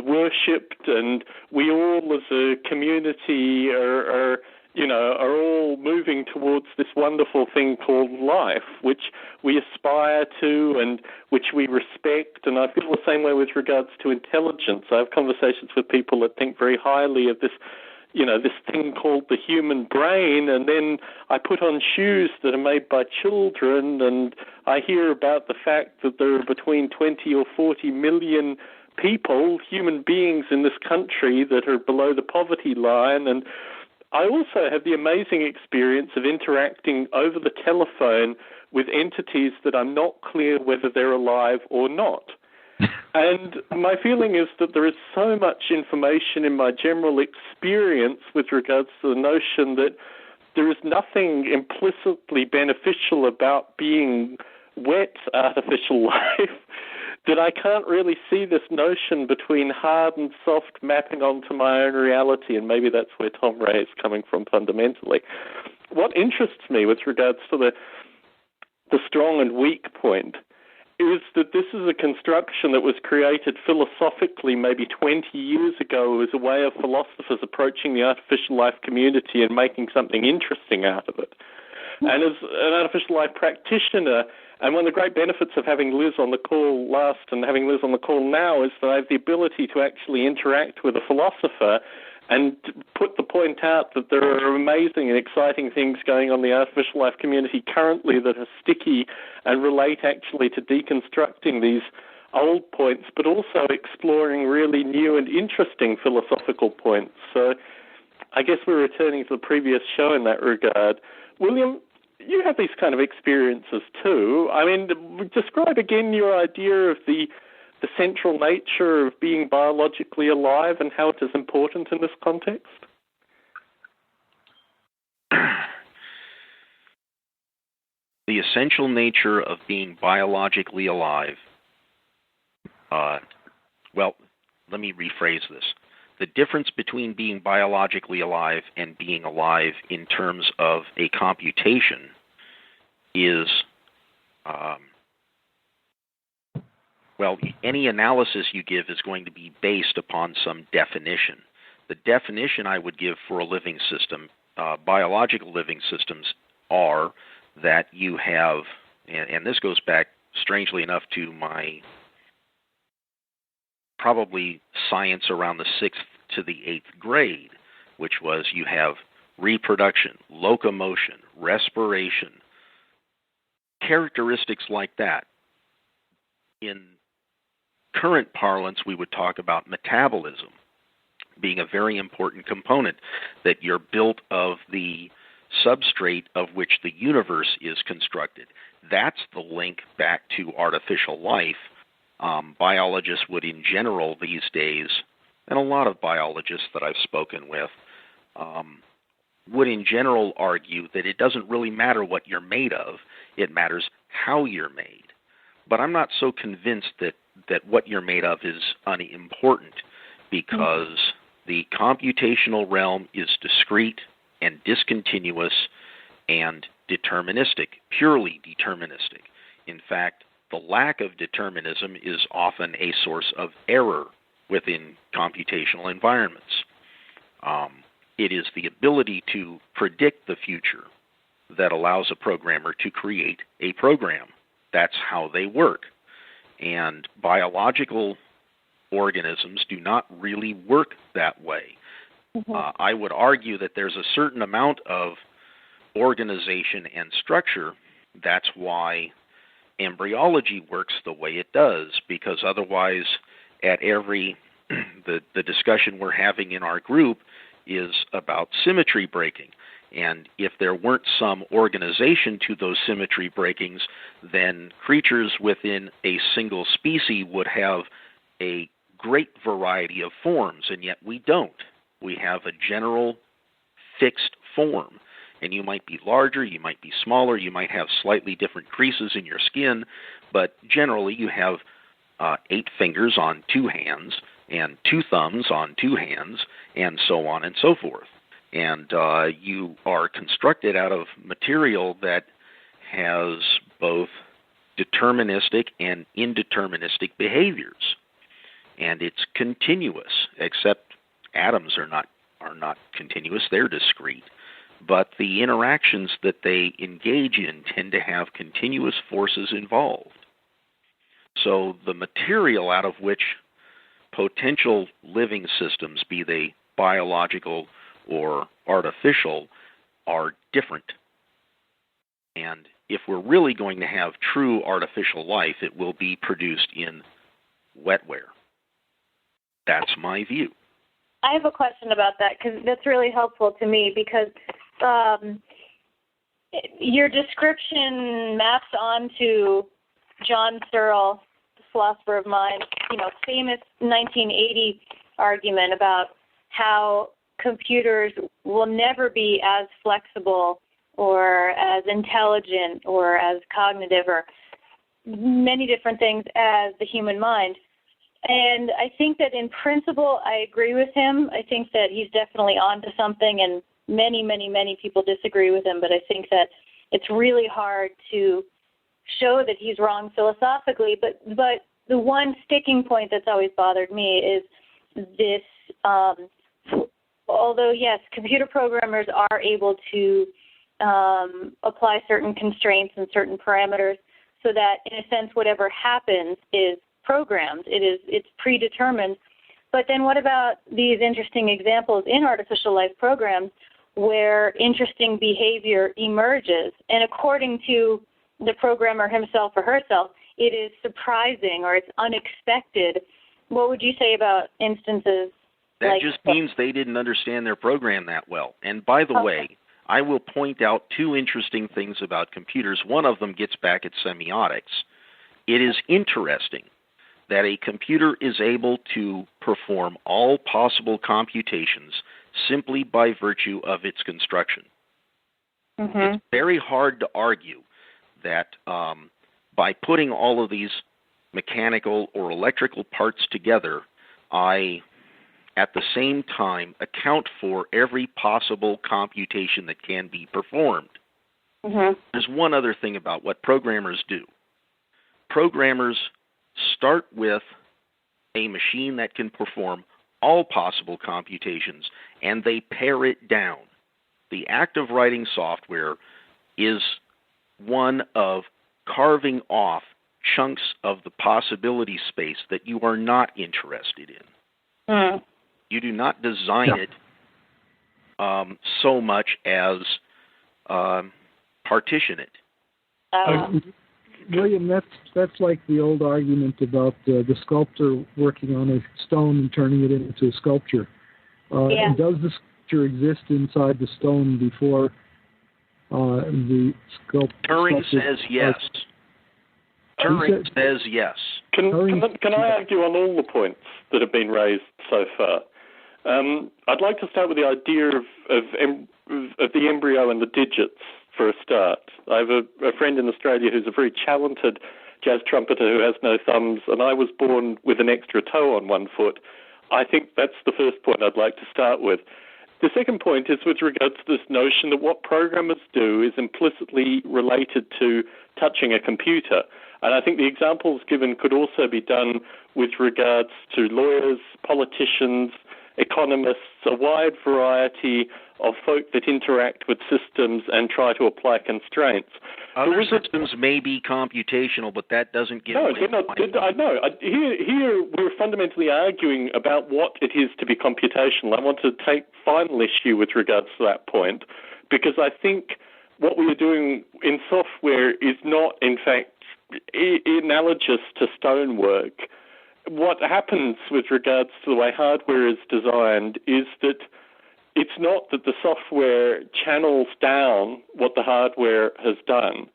worshipped, and we all as a community are all moving towards this wonderful thing called life, which we aspire to and which we respect. And I feel the same way with regards to intelligence. I have conversations with people that think very highly of this this thing called the human brain, and then I put on shoes that are made by children, and I hear about the fact that there are between 20 or 40 million people, human beings in this country that are below the poverty line, and I also have the amazing experience of interacting over the telephone with entities that I'm not clear whether they're alive or not. And my feeling is that there is so much information in my general experience with regards to the notion that there is nothing implicitly beneficial about being wet artificial life, that I can't really see this notion between hard and soft mapping onto my own reality, and maybe that's where Tom Ray is coming from fundamentally. What interests me with regards to the strong and weak point is that this is a construction that was created philosophically maybe 20 years ago as a way of philosophers approaching the artificial life community and making something interesting out of it. And as an artificial life practitioner, and one of the great benefits of having Liz on the call last and having Liz on the call now is that I have the ability to actually interact with a philosopher and put the point out that there are amazing and exciting things going on in the artificial life community currently that are sticky and relate actually to deconstructing these old points, but also exploring really new and interesting philosophical points. So I guess we're returning to the previous show in that regard. William, you have these kind of experiences too. I mean, describe again your idea of the central nature of being biologically alive and how it is important in this context? The essential nature of being biologically alive. Well, let me rephrase this. The difference between being biologically alive and being alive in terms of a computation is, any analysis you give is going to be based upon some definition. The definition I would give for a living system, biological living systems, are that you have, and this goes back, strangely enough, to my probably science around the 6th to the 8th grade, which was you have reproduction, locomotion, respiration, characteristics like that. In current parlance, we would talk about metabolism being a very important component, that you're built of the substrate of which the universe is constructed. That's the link back to artificial life. Biologists would in general these days, and a lot of biologists that I've spoken with, would in general argue that it doesn't really matter what you're made of, it matters how you're made. But I'm not so convinced that what you're made of is unimportant, because the computational realm is discrete and discontinuous and deterministic, purely deterministic. In fact, the lack of determinism is often a source of error within computational environments. It is the ability to predict the future that allows a programmer to create a program. That's how they work. And biological organisms do not really work that way. I would argue that there's a certain amount of organization and structure. That's why embryology works the way it does, because otherwise at every the discussion we're having in our group is about symmetry breaking. And if there weren't some organization to those symmetry breakings, then creatures within a single species would have a great variety of forms, and yet we don't. We have a general fixed form. And you might be larger, you might be smaller, you might have slightly different creases in your skin, but generally you have 8 fingers on 2 hands and 2 thumbs on 2 hands, and so on and so forth. And you are constructed out of material that has both deterministic and indeterministic behaviors. And it's continuous, except atoms are not continuous, they're discrete. But the interactions that they engage in tend to have continuous forces involved. So the material out of which potential living systems, be they biological or artificial are different. And if we're really going to have true artificial life, it will be produced in wetware. That's my view. I have a question about that because that's really helpful to me because your description maps onto John Searle, the philosopher of mind, famous 1980 argument about how computers will never be as flexible or as intelligent or as cognitive or many different things as the human mind. And I think that in principle, I agree with him. I think that he's definitely onto something, and many, many, many people disagree with him, but I think that it's really hard to show that he's wrong philosophically. But the one sticking point that's always bothered me is this, although, yes, computer programmers are able to apply certain constraints and certain parameters so that, in a sense, whatever happens is programmed. It's predetermined. But then what about these interesting examples in artificial life programs where interesting behavior emerges? And according to the programmer himself or herself, it is surprising or it's unexpected. What would you say about instances that like just means they didn't understand their program that well. And by the way, I will point out two interesting things about computers. One of them gets back at semiotics. It is interesting that a computer is able to perform all possible computations simply by virtue of its construction. Mm-hmm. It's very hard to argue that by putting all of these mechanical or electrical parts together, I, at the same time, account for every possible computation that can be performed. Mm-hmm. There's one other thing about what programmers do. Programmers start with a machine that can perform all possible computations, and they pare it down. The act of writing software is one of carving off chunks of the possibility space that you are not interested in. Mm. You do not design it so much as partition it. William, that's like the old argument about the sculptor working on a stone and turning it into a sculpture. Does the sculpture exist inside the stone before the sculpture? Turing says yes. Turing says yes. Can I argue on all the points that have been raised so far? I'd like to start with the idea of the embryo and the digits for a start. I have a friend in Australia who's a very talented jazz trumpeter who has no thumbs, and I was born with an extra toe on one foot. I think that's the first point I'd like to start with. The second point is with regards to this notion that what programmers do is implicitly related to touching a computer. And I think the examples given could also be done with regards to lawyers, politicians, economists, a wide variety of folk that interact with systems and try to apply constraints. Other systems may be computational, but that doesn't give away they're not. I know. Here we're fundamentally arguing about what it is to be computational. I want to take final issue with regards to that point, because I think what we are doing in software is not, in fact, analogous to stonework. What happens with regards to the way hardware is designed is that it's not that the software channels down what the hardware has done.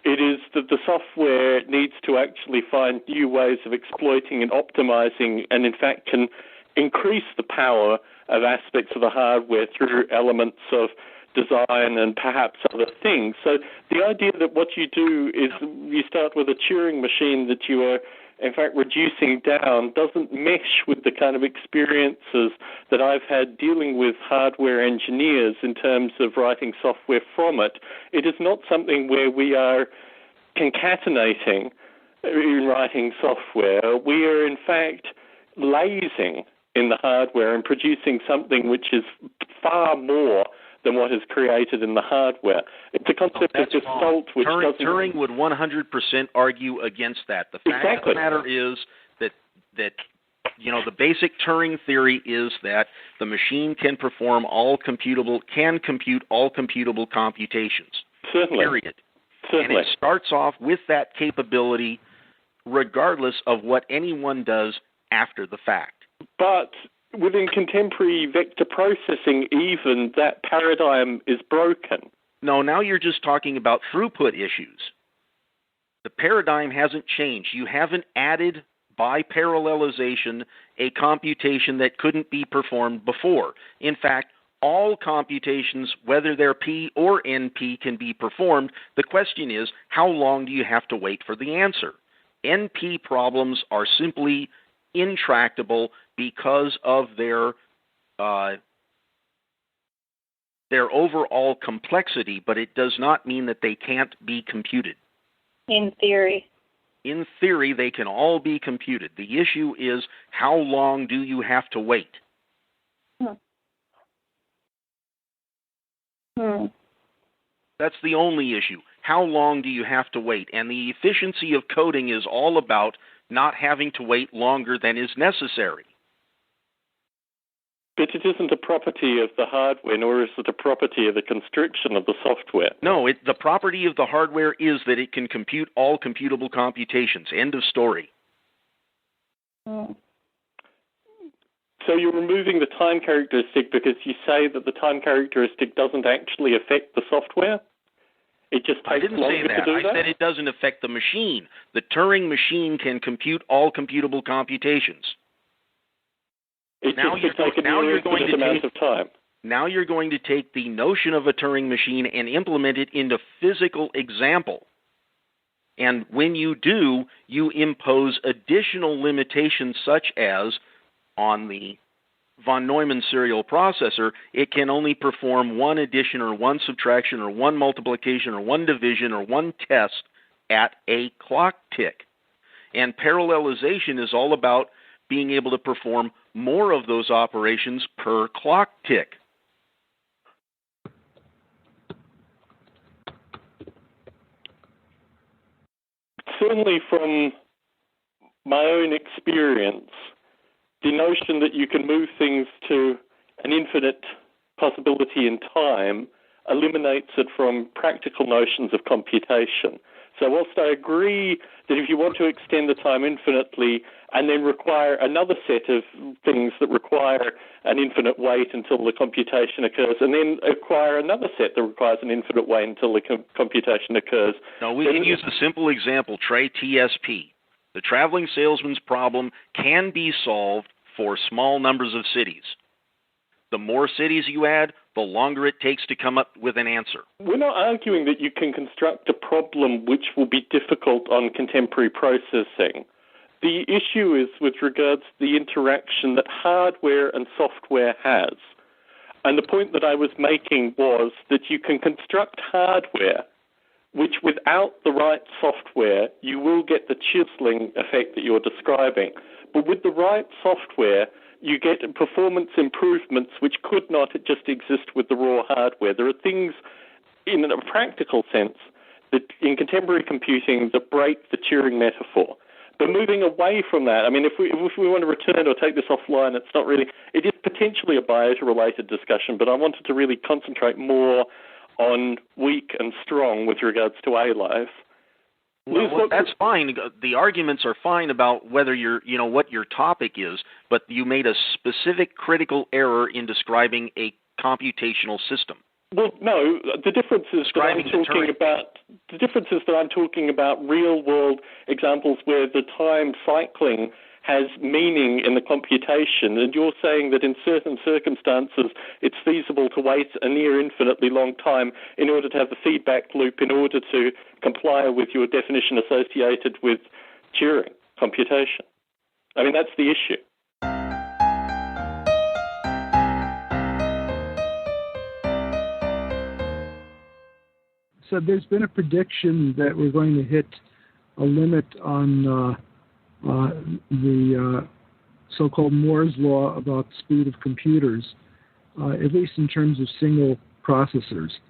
It is that the software needs to actually find new ways of exploiting and optimizing, and in fact can increase the power of aspects of the hardware through elements of design and perhaps other things. So the idea that what you do is you start with a Turing machine that you are in fact reducing down doesn't mesh with the kind of experiences that I've had dealing with hardware engineers in terms of writing software from it. It is not something where we are concatenating in writing software. We are in fact lasing in the hardware and producing something which is far more than what is created in the hardware. It's a concept of gestalt which Turing would 100% argue against that. The fact of the matter is that the basic Turing theory is that the machine can compute all computable computations. Certainly. Period. Certainly. And it starts off with that capability regardless of what anyone does after the fact. But within contemporary vector processing, even that paradigm is broken. No, now you're just talking about throughput issues. The paradigm hasn't changed. You haven't added by parallelization a computation that couldn't be performed before. In fact, all computations, whether they're P or NP, can be performed. The question is, how long do you have to wait for the answer? NP problems are simply intractable because of their overall complexity, but it does not mean that they can't be computed. In theory. In theory, they can all be computed. The issue is, how long do you have to wait? That's the only issue. How long do you have to wait? And the efficiency of coding is all about not having to wait longer than is necessary. But it isn't a property of the hardware, nor is it a property of the constriction of the software. No, the property of the hardware is that it can compute all computable computations. End of story. So you're removing the time characteristic because you say that the time characteristic doesn't actually affect the software? It just takes longer to do that? I said it doesn't affect the machine. The Turing machine can compute all computable computations. Now you're going to take the notion of a Turing machine and implement it into physical example. And when you do, you impose additional limitations such as on the von Neumann serial processor, it can only perform one addition or one subtraction or one multiplication or one division or one test at a clock tick. And parallelization is all about being able to perform more of those operations per clock tick. Certainly from my own experience, the notion that you can move things to an infinite possibility in time eliminates it from practical notions of computation. So whilst I agree that if you want to extend the time infinitely and then require another set of things that require an infinite wait until the computation occurs, and then acquire another set that requires an infinite wait until the computation occurs. No, we can use a simple example, Trey, TSP. The traveling salesman's problem can be solved for small numbers of cities. The more cities you add, the longer it takes to come up with an answer. We're not arguing that you can construct a problem which will be difficult on contemporary processing. The issue is with regards to the interaction that hardware and software has. And the point that I was making was that you can construct hardware which without the right software, you will get the chiseling effect that you're describing. But with the right software, you get performance improvements which could not just exist with the raw hardware. There are things in a practical sense that in contemporary computing that break the Turing metaphor. But moving away from that, I mean, if we want to return or take this offline, it is potentially a Biota-related discussion, but I wanted to really concentrate more on weak and strong with regards to A-Life. Well, that's fine. The arguments are fine about whether what your topic is, but you made a specific critical error in describing a computational system. Well, no, the difference is that I'm talking about real-world examples where the time cycling has meaning in the computation, and you're saying that in certain circumstances it's feasible to wait a near infinitely long time in order to have the feedback loop in order to comply with your definition associated with Turing computation. I mean, that's the issue. So there's been a prediction that we're going to hit a limit on the so-called Moore's law about speed of computers, at least in terms of single processors.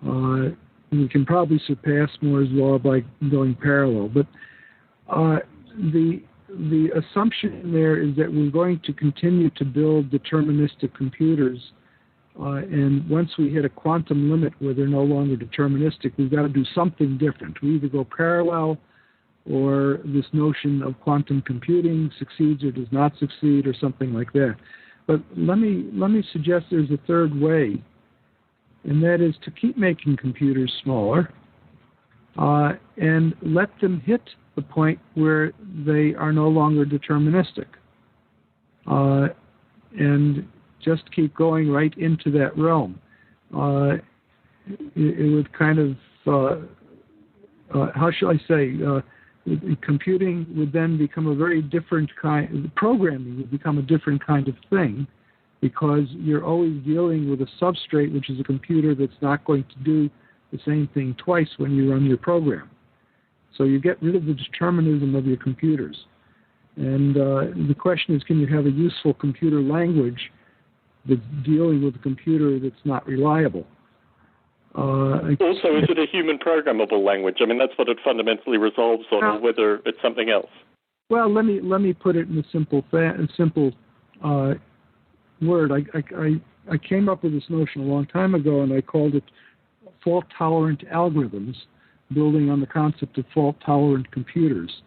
We can probably surpass Moore's law by going parallel, but the the assumption there is that we're going to continue to build deterministic computers, and once we hit a quantum limit where they're no longer deterministic, we've got to do something different. We either go parallel, or this notion of quantum computing succeeds or does not succeed, or something like that. But let me suggest there's a third way, and that is to keep making computers smaller and let them hit the point where they are no longer deterministic, and just keep going right into that realm. It would kind of, how shall I say, computing would then become a very different kind, programming would become a different kind of thing, because you're always dealing with a substrate, which is a computer that's not going to do the same thing twice when you run your program. So you get rid of the determinism of your computers. And the question is, can you have a useful computer language that's dealing with a computer that's not reliable? Also, is it a human programmable language? I mean, that's what it fundamentally resolves on, or whether it's something else. Well, let me put it in a simple word. I came up with this notion a long time ago, and I called it fault-tolerant algorithms, building on the concept of fault-tolerant computers.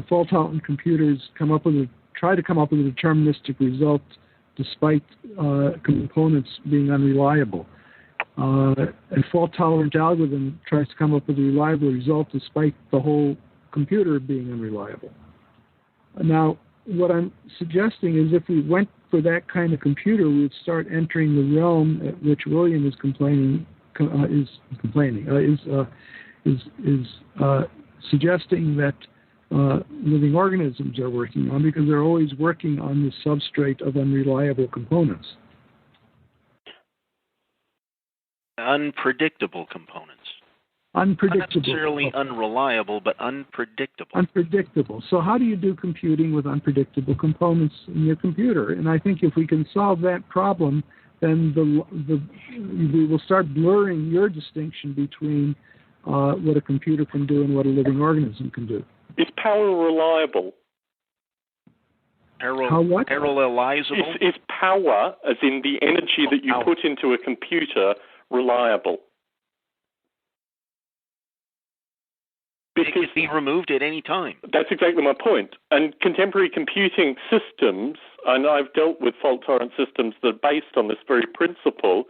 Fault-tolerant computers try to come up with a deterministic result despite components being unreliable. A fault-tolerant algorithm tries to come up with a reliable result despite the whole computer being unreliable. Now, what I'm suggesting is if we went for that kind of computer, we would start entering the realm at which William is suggesting that living organisms are working on, because they're always working on the substrate of unreliable components. Unpredictable components. Unpredictable. Not necessarily unreliable, but unpredictable. Unpredictable. So how do you do computing with unpredictable components in your computer? And I think if we can solve that problem, then we will start blurring your distinction between what a computer can do and what a living organism can do. Is power reliable? How what? Parallelizable? Is power, as in the energy that you put into a computer, reliable? It can be removed at any time. That's exactly my point. And contemporary computing systems, and I've dealt with fault-tolerant systems that are based on this very principle,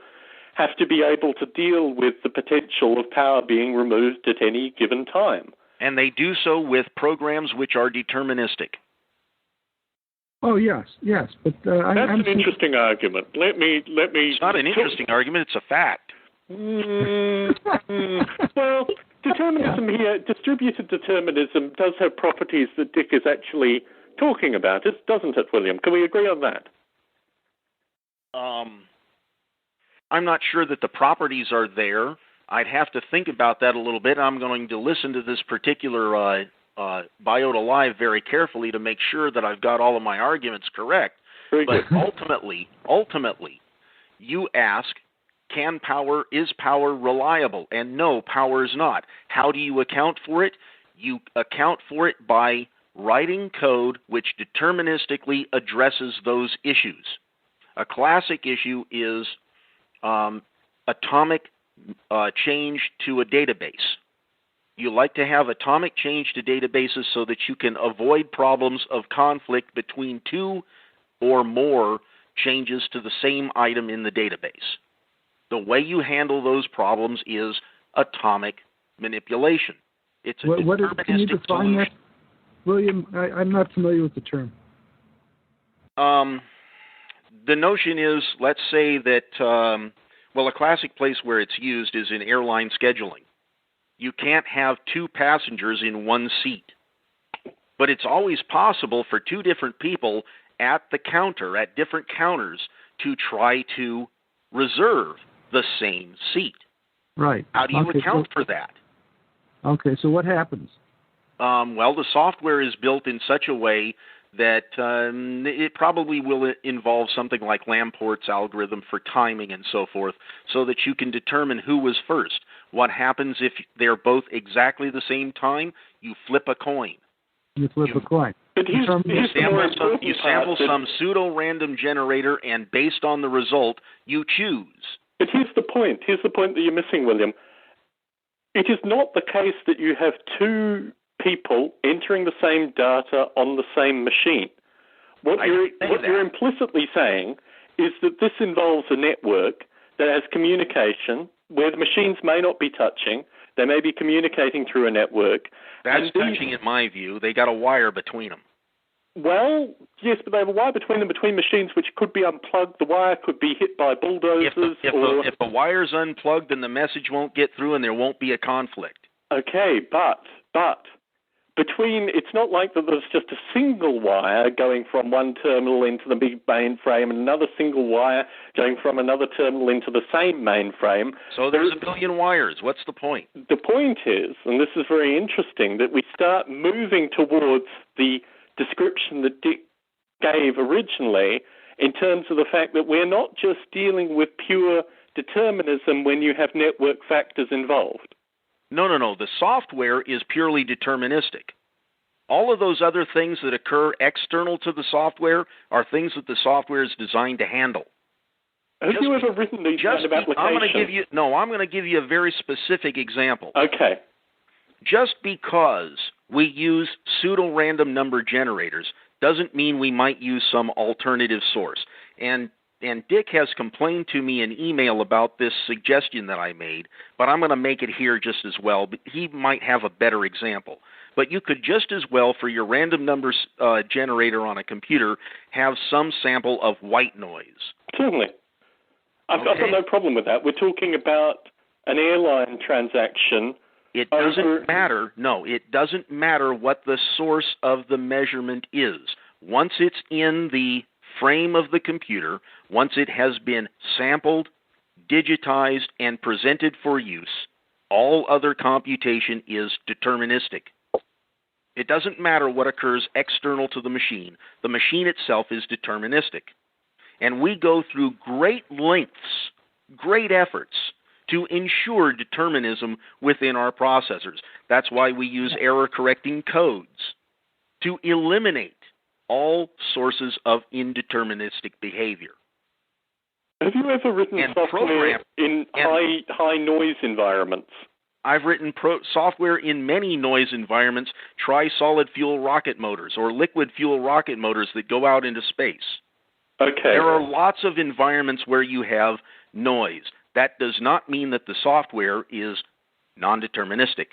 have to be able to deal with the potential of power being removed at any given time. And they do so with programs which are deterministic. Oh, yes, but that's an interesting argument. Let me. It's not an interesting argument; it's a fact. Well, determinism here, distributed determinism, does have properties that Dick is actually talking about, doesn't it, William? Can we agree on that? I'm not sure that the properties are there. I'd have to think about that a little bit. I'm going to listen to this particular Biota Live very carefully to make sure that I've got all of my arguments correct. But ultimately, you ask, is power reliable? And no, power is not. How do you account for it? You account for it by writing code which deterministically addresses those issues. A classic issue is atomic change to a database. You like to have atomic change to databases so that you can avoid problems of conflict between two or more changes to the same item in the database. The way you handle those problems is atomic manipulation. It's a deterministic can you define solution. that? William, I'm not familiar with the term. The notion is, let's say that, a classic place where it's used is in airline scheduling. You can't have two passengers in one seat. But it's always possible for two different people at the counter, at different counters, to try to reserve the same seat. Right. How do you account for that? Okay, so what happens? The software is built in such a way that it probably will involve something like Lamport's algorithm for timing and so forth, so that you can determine who was first. What happens if they're both exactly the same time? You flip a coin. You flip a coin. But you sample some pseudo-random generator, and based on the result, you choose. But here's the point. Here's the point that you're missing, William. It is not the case that you have two people entering the same data on the same machine. What you're implicitly saying is that this involves a network that has communication where the machines may not be touching. They may be communicating through a network. That's touching in my view. They got a wire between them. Well, yes, but they have a wire between them, between machines which could be unplugged. The wire could be hit by bulldozers. If the wire's unplugged, then the message won't get through and there won't be a conflict. Okay, but it's not like that there's just a single wire going from one terminal into the big mainframe and another single wire going from another terminal into the same mainframe. So there's a billion wires. What's the point? The point is, and this is very interesting, that we start moving towards the description that Dick gave originally in terms of the fact that we're not just dealing with pure determinism when you have network factors involved. No. The software is purely deterministic. All of those other things that occur external to the software are things that the software is designed to handle. Have you ever written these kind of applications? I'm going to give you a very specific example. Okay. Just because we use pseudo-random number generators doesn't mean we might use some alternative source. And Dick has complained to me in email about this suggestion that I made, but I'm going to make it here just as well. But he might have a better example. But you could just as well, for your random numbers generator on a computer, have some sample of white noise. Certainly. I've got no problem with that. We're talking about an airline transaction. It doesn't matter. No, it doesn't matter what the source of the measurement is. Once it's in the frame of the computer, once it has been sampled, digitized, and presented for use, all other computation is deterministic. It doesn't matter what occurs external to the machine. The machine itself is deterministic. And we go through great lengths, great efforts to ensure determinism within our processors. That's why we use error-correcting codes to eliminate all sources of indeterministic behavior. Have you ever written software in high noise environments? I've written software in many noise environments. Try solid fuel rocket motors or liquid fuel rocket motors that go out into space. Okay. There are lots of environments where you have noise. That does not mean that the software is non-deterministic.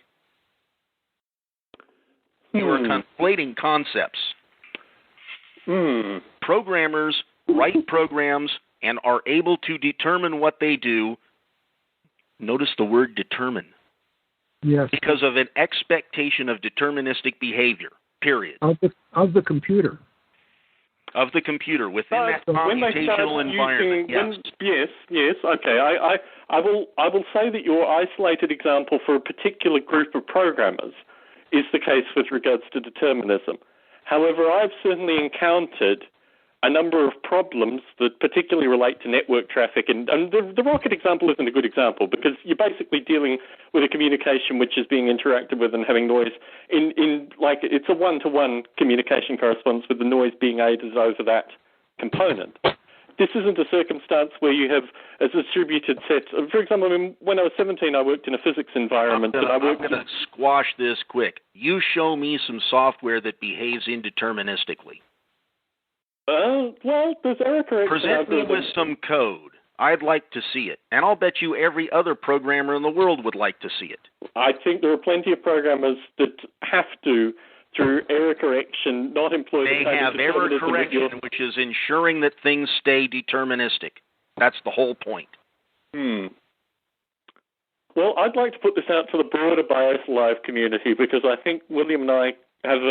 You are conflating concepts. Programmers write programs and are able to determine what they do. Notice the word determine. Yes. Because of an expectation of deterministic behavior, period. Of the computer. Of the computer within that computational environment. Yes. Okay. I will say that your isolated example for a particular group of programmers is the case with regards to determinism. However, I've certainly encountered a number of problems that particularly relate to network traffic, and the rocket example isn't a good example because you're basically dealing with a communication which is being interacted with and having noise in like it's a one-to-one communication correspondence with the noise being aided over that component. This isn't a circumstance where you have a distributed set. For example, when I was 17, I worked in a physics environment. I'm going to squash this quick. You show me some software that behaves indeterministically. Well, there's error correction. Present me with some code. I'd like to see it. And I'll bet you every other programmer in the world would like to see it. I think there are plenty of programmers that have to, through error correction, not employ the kind of determinism. They have error correction, which is ensuring that things stay deterministic. That's the whole point. Well, I'd like to put this out to the broader Biota Live community because I think William and I have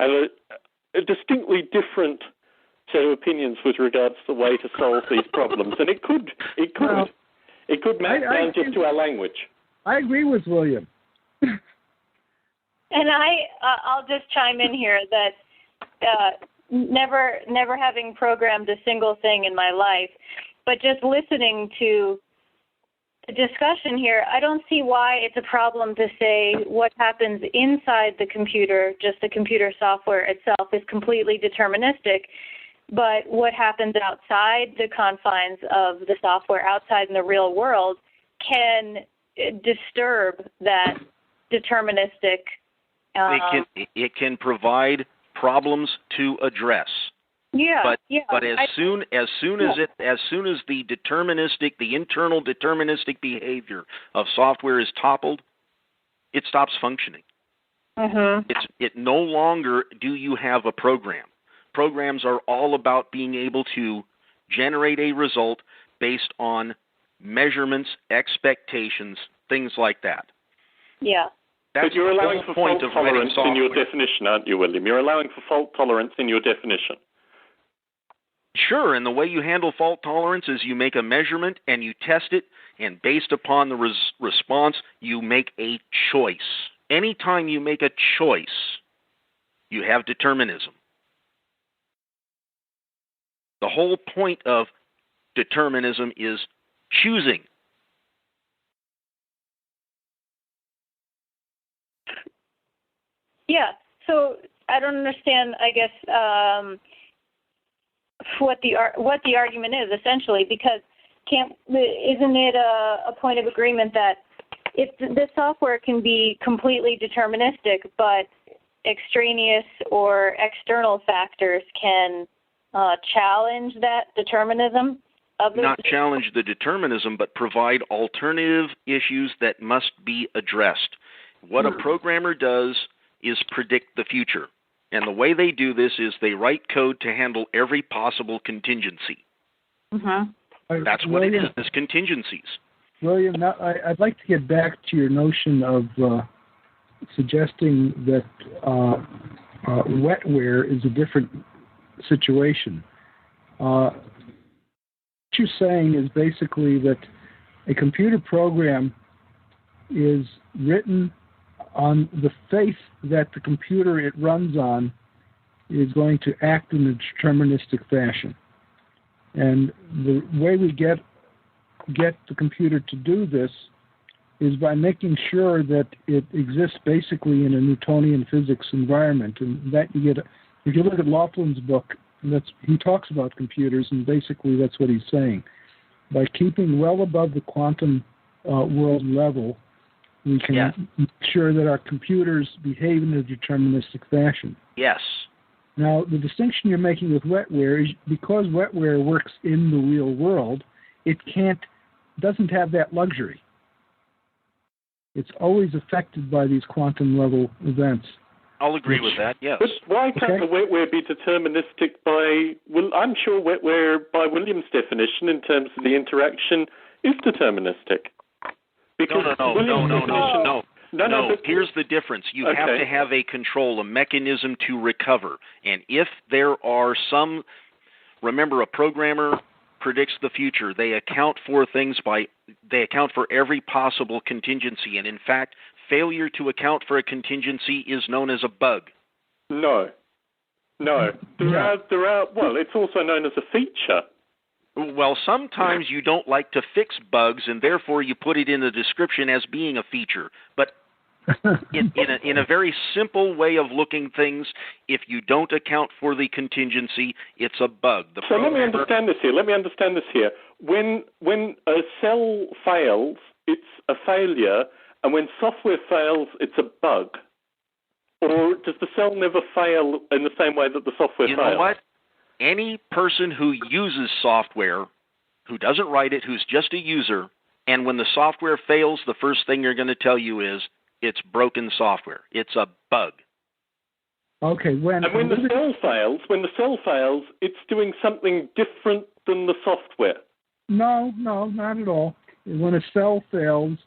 a distinctly different set of opinions with regards to the way to solve these problems, and it could map down just to our language. I agree with William. And I'll just chime in here that never having programmed a single thing in my life, but just listening to discussion here, I don't see why it's a problem to say what happens inside the computer, just the computer software itself, is completely deterministic. But what happens outside the confines of the software, outside in the real world, can disturb that deterministic. It can provide problems to address. But as soon as the deterministic, the internal deterministic behavior of software is toppled, it stops functioning. Mm-hmm. It no longer do you have a program. Programs are all about being able to generate a result based on measurements, expectations, things like that. Yeah. But you're allowing for fault tolerance in your definition, aren't you, William? You're allowing for fault tolerance in your definition. Sure, and the way you handle fault tolerance is you make a measurement and you test it, and based upon the response, you make a choice. Anytime you make a choice, you have determinism. The whole point of determinism is choosing. Yeah, so I don't understand, I guess, what the argument is, essentially, because isn't it a point of agreement that if the software can be completely deterministic, but extraneous or external factors can challenge that determinism? Not challenge the determinism, but provide alternative issues that must be addressed. What a programmer does is predict the future. And the way they do this is they write code to handle every possible contingency. Mm-hmm. That's what it is contingencies. William, now I'd like to get back to your notion of suggesting that wetware is a different situation. What you're saying is basically that a computer program is written on the faith that the computer it runs on is going to act in a deterministic fashion. And the way we get the computer to do this is by making sure that it exists basically in a Newtonian physics environment. And that you get, if you look at Laughlin's book, he talks about computers, and basically that's what he's saying. By keeping well above the quantum world level, we can make sure that our computers behave in a deterministic fashion. Yes. Now, the distinction you're making with wetware is because wetware works in the real world, it doesn't have that luxury. It's always affected by these quantum level events. I'll agree with that, yes. But why can't the wetware be deterministic I'm sure wetware, by William's definition, in terms of the interaction, is deterministic. Because No, here's the difference. You have to have a control, a mechanism to recover. And if there are remember, a programmer predicts the future. They account for every possible contingency. And in fact, failure to account for a contingency is known as a bug. No. It's also known as a feature. Well, sometimes you don't like to fix bugs, and therefore you put it in the description as being a feature. But in a very simple way of looking things, if you don't account for the contingency, it's a bug. Let me understand this here. When a cell fails, it's a failure, and when software fails, it's a bug. Or does the cell never fail in the same way that the software fails? You know what? Any person who uses software, who doesn't write it, who's just a user, and when the software fails, the first thing you're going to tell you is it's broken software. It's a bug. Okay. When the cell fails, it's doing something different than the software. No, not at all. When a cell fails,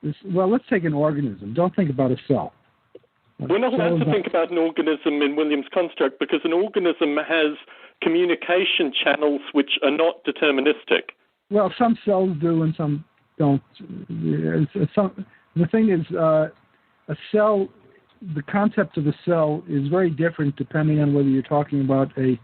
let's take an organism. Don't think about a cell. We're not allowed to think about an organism in William's construct because an organism has communication channels which are not deterministic. Well, some cells do and some don't. The thing is, a cell, the concept of a cell is very different depending on whether you're talking about a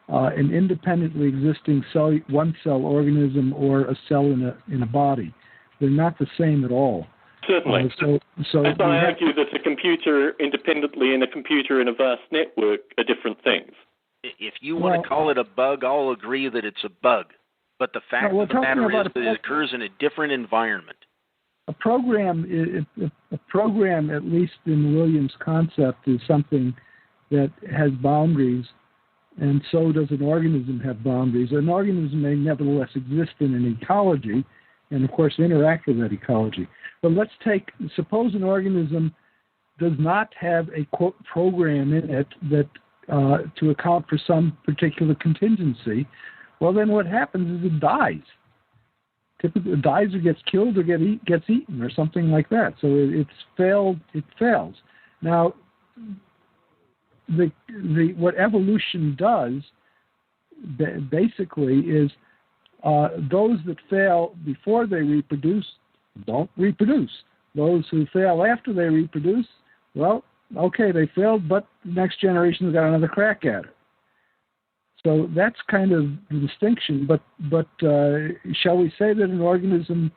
an independently existing one-cell organism or a cell in a body. They're not the same at all. Certainly. So and I argue that a computer independently and a computer in a vast network are different things. If you want to call it a bug, I'll agree that it's a bug. But the fact of the matter is that it occurs in a different environment. A program, at least in Williams' concept, is something that has boundaries, and so does an organism have boundaries. An organism may nevertheless exist in an ecology, and of course interact with that ecology. But suppose an organism does not have a quote program in it that to account for some particular contingency. Well, then what happens is it dies. Typically, it dies or gets killed or gets eaten or something like that. So it's failed. It fails. Now, what evolution does basically is those that fail before they reproduce don't reproduce. Those who fail after they reproduce, well, okay, they failed, but the next generation's got another crack at it. So that's kind of the distinction. But shall we say that an organism,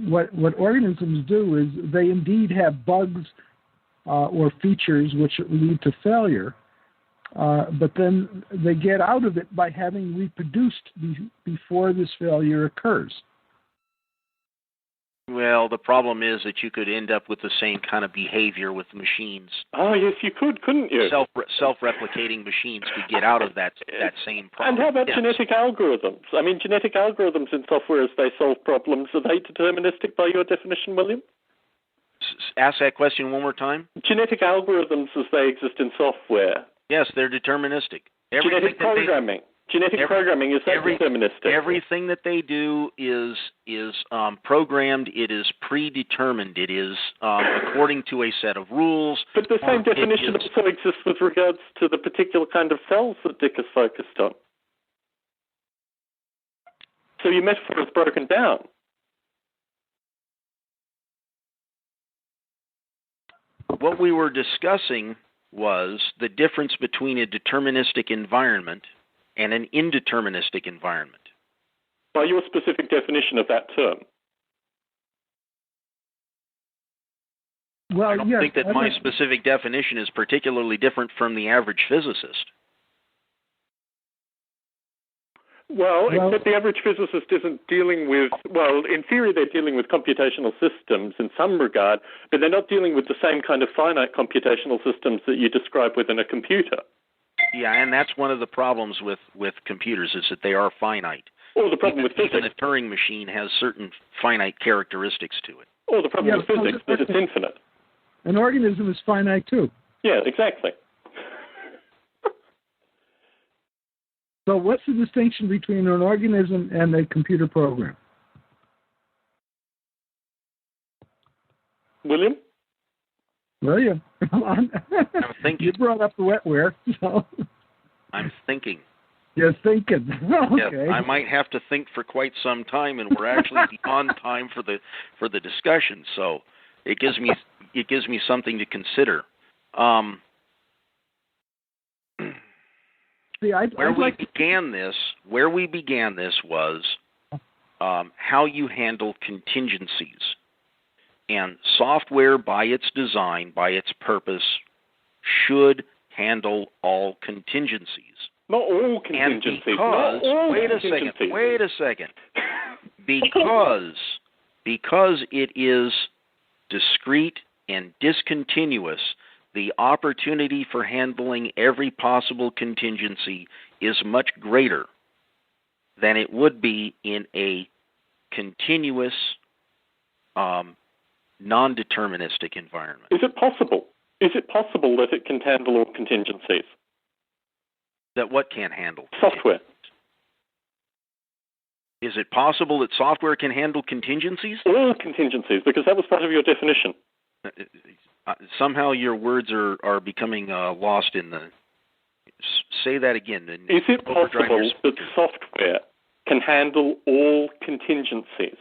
what organisms do is they indeed have bugs or features which lead to failure, but then they get out of it by having reproduced before this failure occurs. Well, the problem is that you could end up with the same kind of behavior with machines. Oh, yes, you could, couldn't you? Self-replicating machines could get out of that same problem. And how about genetic algorithms? I mean, genetic algorithms in software, as they solve problems, are they deterministic by your definition, William? Ask that question one more time. Genetic algorithms as they exist in software. Yes, they're deterministic. Genetic programming. Programming, is that deterministic? Everything that they do is programmed. It is predetermined. It is according to a set of rules. But the same definition also exists with regards to the particular kind of cells that Dick is focused on. So your metaphor is broken down. What we were discussing was the difference between a deterministic environment and an indeterministic environment. By your specific definition of that term. Well, I don't think that my specific definition is particularly different from the average physicist. Well, except the average physicist isn't dealing with, well, in theory they're dealing with computational systems in some regard, but they're not dealing with the same kind of finite computational systems that you describe within a computer. Yeah, and that's one of the problems with computers is that they are finite. Or the problem with physics. Even a Turing machine has certain finite characteristics to it. Or the problem with physics is it's infinite. An organism is finite too. Yeah, exactly. So what's the distinction between an organism and a computer program? William? William, come on. I'm thinking. You brought up the wetware, so. I'm thinking. You're thinking. Okay. Yes, I might have to think for quite some time, and we're actually beyond time for the discussion. So it gives me something to consider. Where we began this was how you handle contingencies. And software, by its design, by its purpose, should handle all contingencies. Not all contingencies. Wait a second. Because it is discrete and discontinuous, the opportunity for handling every possible contingency is much greater than it would be in a continuous, non-deterministic environment. Is it possible? Is it possible that it can handle all contingencies? That what can't handle? Software. Is it possible that software can handle contingencies? All contingencies, because that was part of your definition. Somehow your words are becoming lost in the... Say that again. Is it possible that software can handle all contingencies?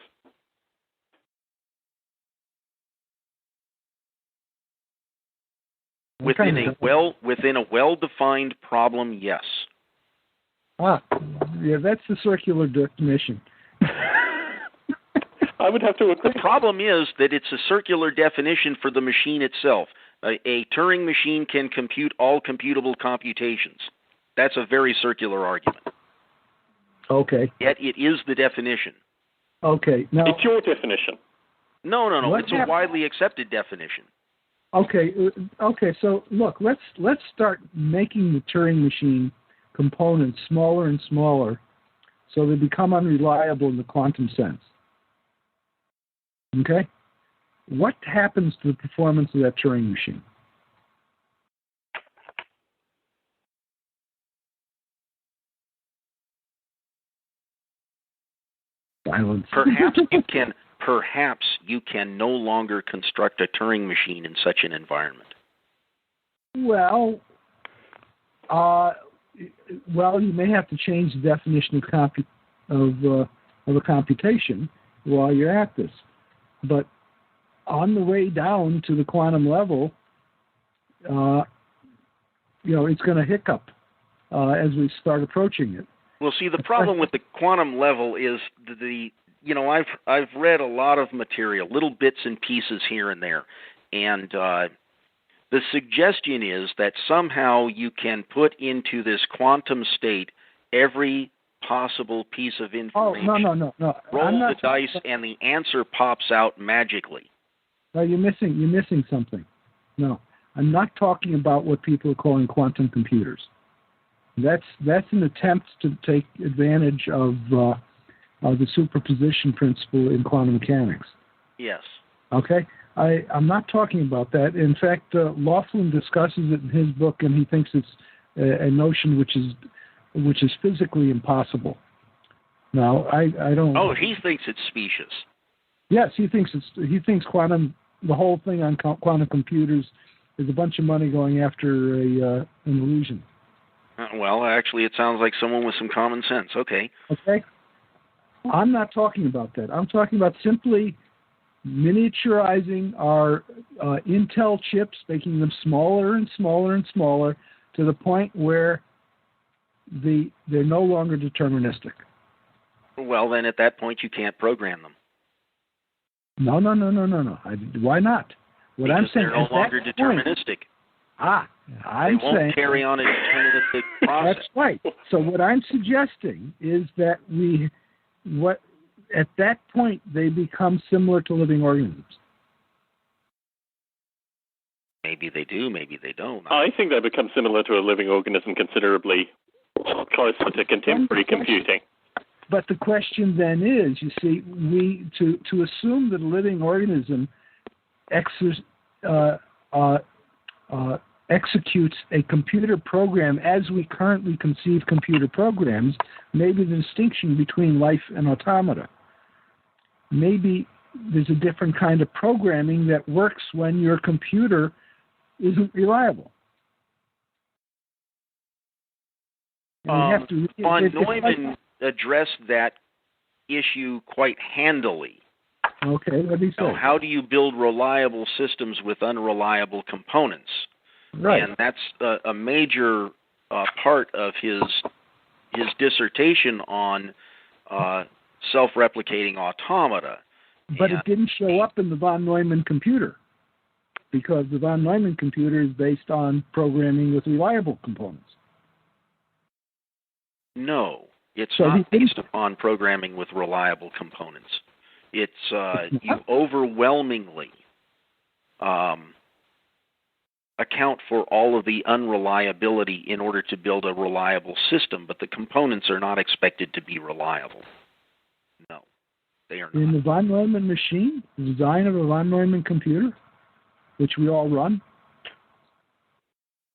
Within a well-defined problem, yes. Yeah, that's the circular definition. I would have to agree. The problem is that it's a circular definition for the machine itself. A Turing machine can compute all computable computations. That's a very circular argument. Okay. Yet it is the definition. Okay. Now, It's your definition. No. It's a widely accepted definition. Okay. So look, let's start making the Turing machine components smaller and smaller, so they become unreliable in the quantum sense. Okay. What happens to the performance of that Turing machine? Silence. Perhaps you can no longer construct a Turing machine in such an environment. Well, you may have to change the definition of a computation while you're at this. But on the way down to the quantum level, it's going to hiccup as we start approaching it. Well, see, the problem with the quantum level is I've read a lot of material, little bits and pieces here and there, and the suggestion is that somehow you can put into this quantum state every possible piece of information. Oh, no. Roll the dice, and the answer pops out magically. No, you're missing something. No, I'm not talking about what people are calling quantum computers. That's an attempt to take advantage of the superposition principle in quantum mechanics. Yes. Okay? I'm not talking about that. In fact, Laughlin discusses it in his book, and he thinks it's a notion which is physically impossible. Now, I don't. Oh, he thinks it's specious. Yes, he thinks quantum. The whole thing on quantum computers is a bunch of money going after an illusion. Well, actually, it sounds like someone with some common sense. Okay. Okay. I'm not talking about that. I'm talking about simply miniaturizing our Intel chips, making them smaller and smaller and smaller to the point where they're no longer deterministic. Well, then at that point you can't program them. No. Why not? What because I'm saying they're no longer deterministic. I'm they won't saying carry on a deterministic process. That's right. So what I'm suggesting is that at that point they become similar to living organisms. Maybe they do, maybe they don't. I think they become similar to a living organism considerably closer to contemporary computing. But the question then is, you see, to assume that a living organism executes a computer program as we currently conceive computer programs, maybe the distinction between life and automata. Maybe there's a different kind of programming that works when your computer isn't reliable. Von Neumann addressed that issue quite handily. Okay, what did he say? How do you build reliable systems with unreliable components? Right. And that's a major part of his dissertation on self-replicating automata. But it didn't show up in the von Neumann computer, because the von Neumann computer is based on programming with reliable components. No, it's not based upon programming with reliable components. It's you overwhelmingly account for all of the unreliability in order to build a reliable system, but the components are not expected to be reliable. No, they are not. In the von Neumann machine, the design of a von Neumann computer, which we all run.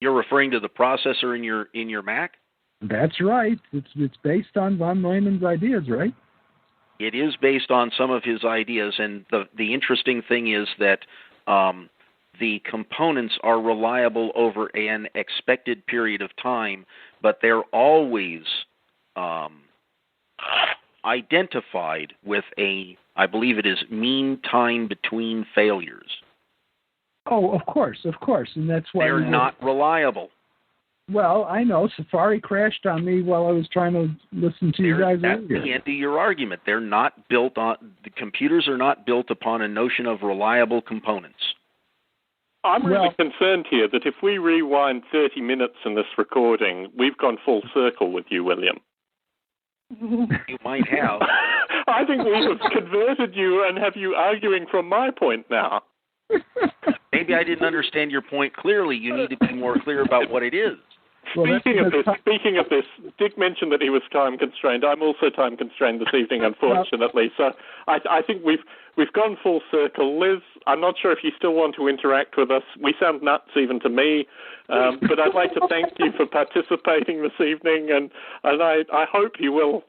You're referring to the processor in your Mac? That's right. It's based on von Neumann's ideas, right? It is based on some of his ideas, and the interesting thing is that the components are reliable over an expected period of time, but they're always identified with I believe it is mean time between failures. Oh, of course, and that's why they're not reliable. Well, I know. Safari crashed on me while I was trying to listen to you guys That's earlier. the end of your argument. They're not built on, the computers are not built upon a notion of reliable components. I'm really concerned here that if we rewind 30 minutes in this recording, we've gone full circle with you, William. You might have. I think we have converted you and have you arguing from my point now. Maybe I didn't understand your point clearly. You need to be more clear about what it is. Speaking of this, Dick mentioned that he was time constrained. I'm also time constrained this evening, unfortunately. So I think we've gone full circle. Liz, I'm not sure if you still want to interact with us. We sound nuts even to me, but I'd like to thank you for participating this evening, and I hope you will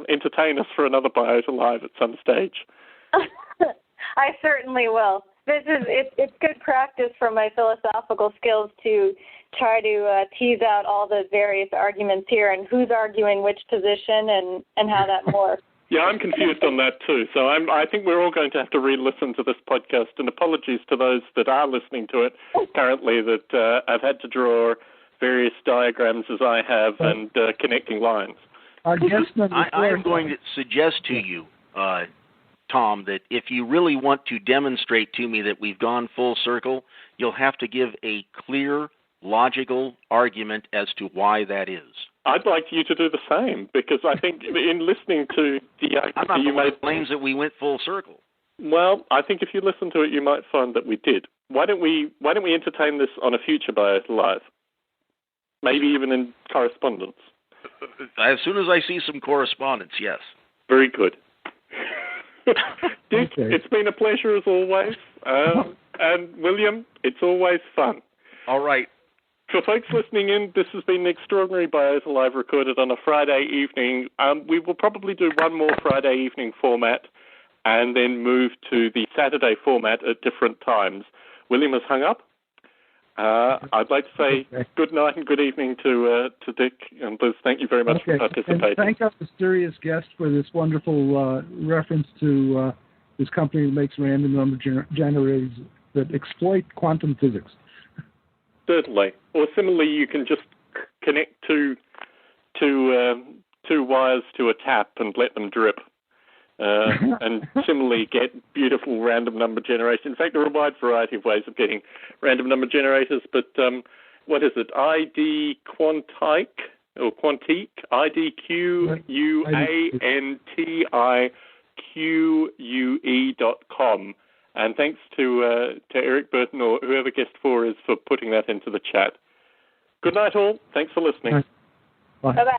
entertain us for another Biota Live at some stage. I certainly will. It's good practice for my philosophical skills to try to tease out all the various arguments here and who's arguing which position and how that works. Yeah, I'm confused on that too. So I think we're all going to have to re-listen to this podcast. And apologies to those that are listening to it currently that I've had to draw various diagrams as I have and connecting lines. Our guest number I am going to suggest to you, Tom, that if you really want to demonstrate to me that we've gone full circle, you'll have to give a clear, logical argument as to why that is. I'd like you to do the same, because I think in listening to the I'm not the one who claims that we went full circle. Well, I think if you listen to it, you might find that we did. Why don't we entertain this on a future Biota Live? Maybe even in correspondence. As soon as I see some correspondence, yes. Very good. Dick, It's been a pleasure as always. And William, it's always fun. All right. For folks listening in, this has been the Extraordinary Biota Live recorded on a Friday evening. We will probably do one more Friday evening format and then move to the Saturday format at different times. William has hung up. I'd like to say good night and good evening to Dick and Liz. Thank you very much for participating. And thank our mysterious guest for this wonderful reference to this company that makes random number generators that exploit quantum physics. Certainly. Or similarly, you can just connect two wires to a tap and let them drip. And similarly get beautiful random number generation. In fact, there are a wide variety of ways of getting random number generators, but what is it? ID Quantique, or Quantique, IDQUANTIQUE.com. And thanks to Eric Burton or whoever guest 4 is for putting that into the chat. Good night, all. Thanks for listening. Bye. Bye-bye.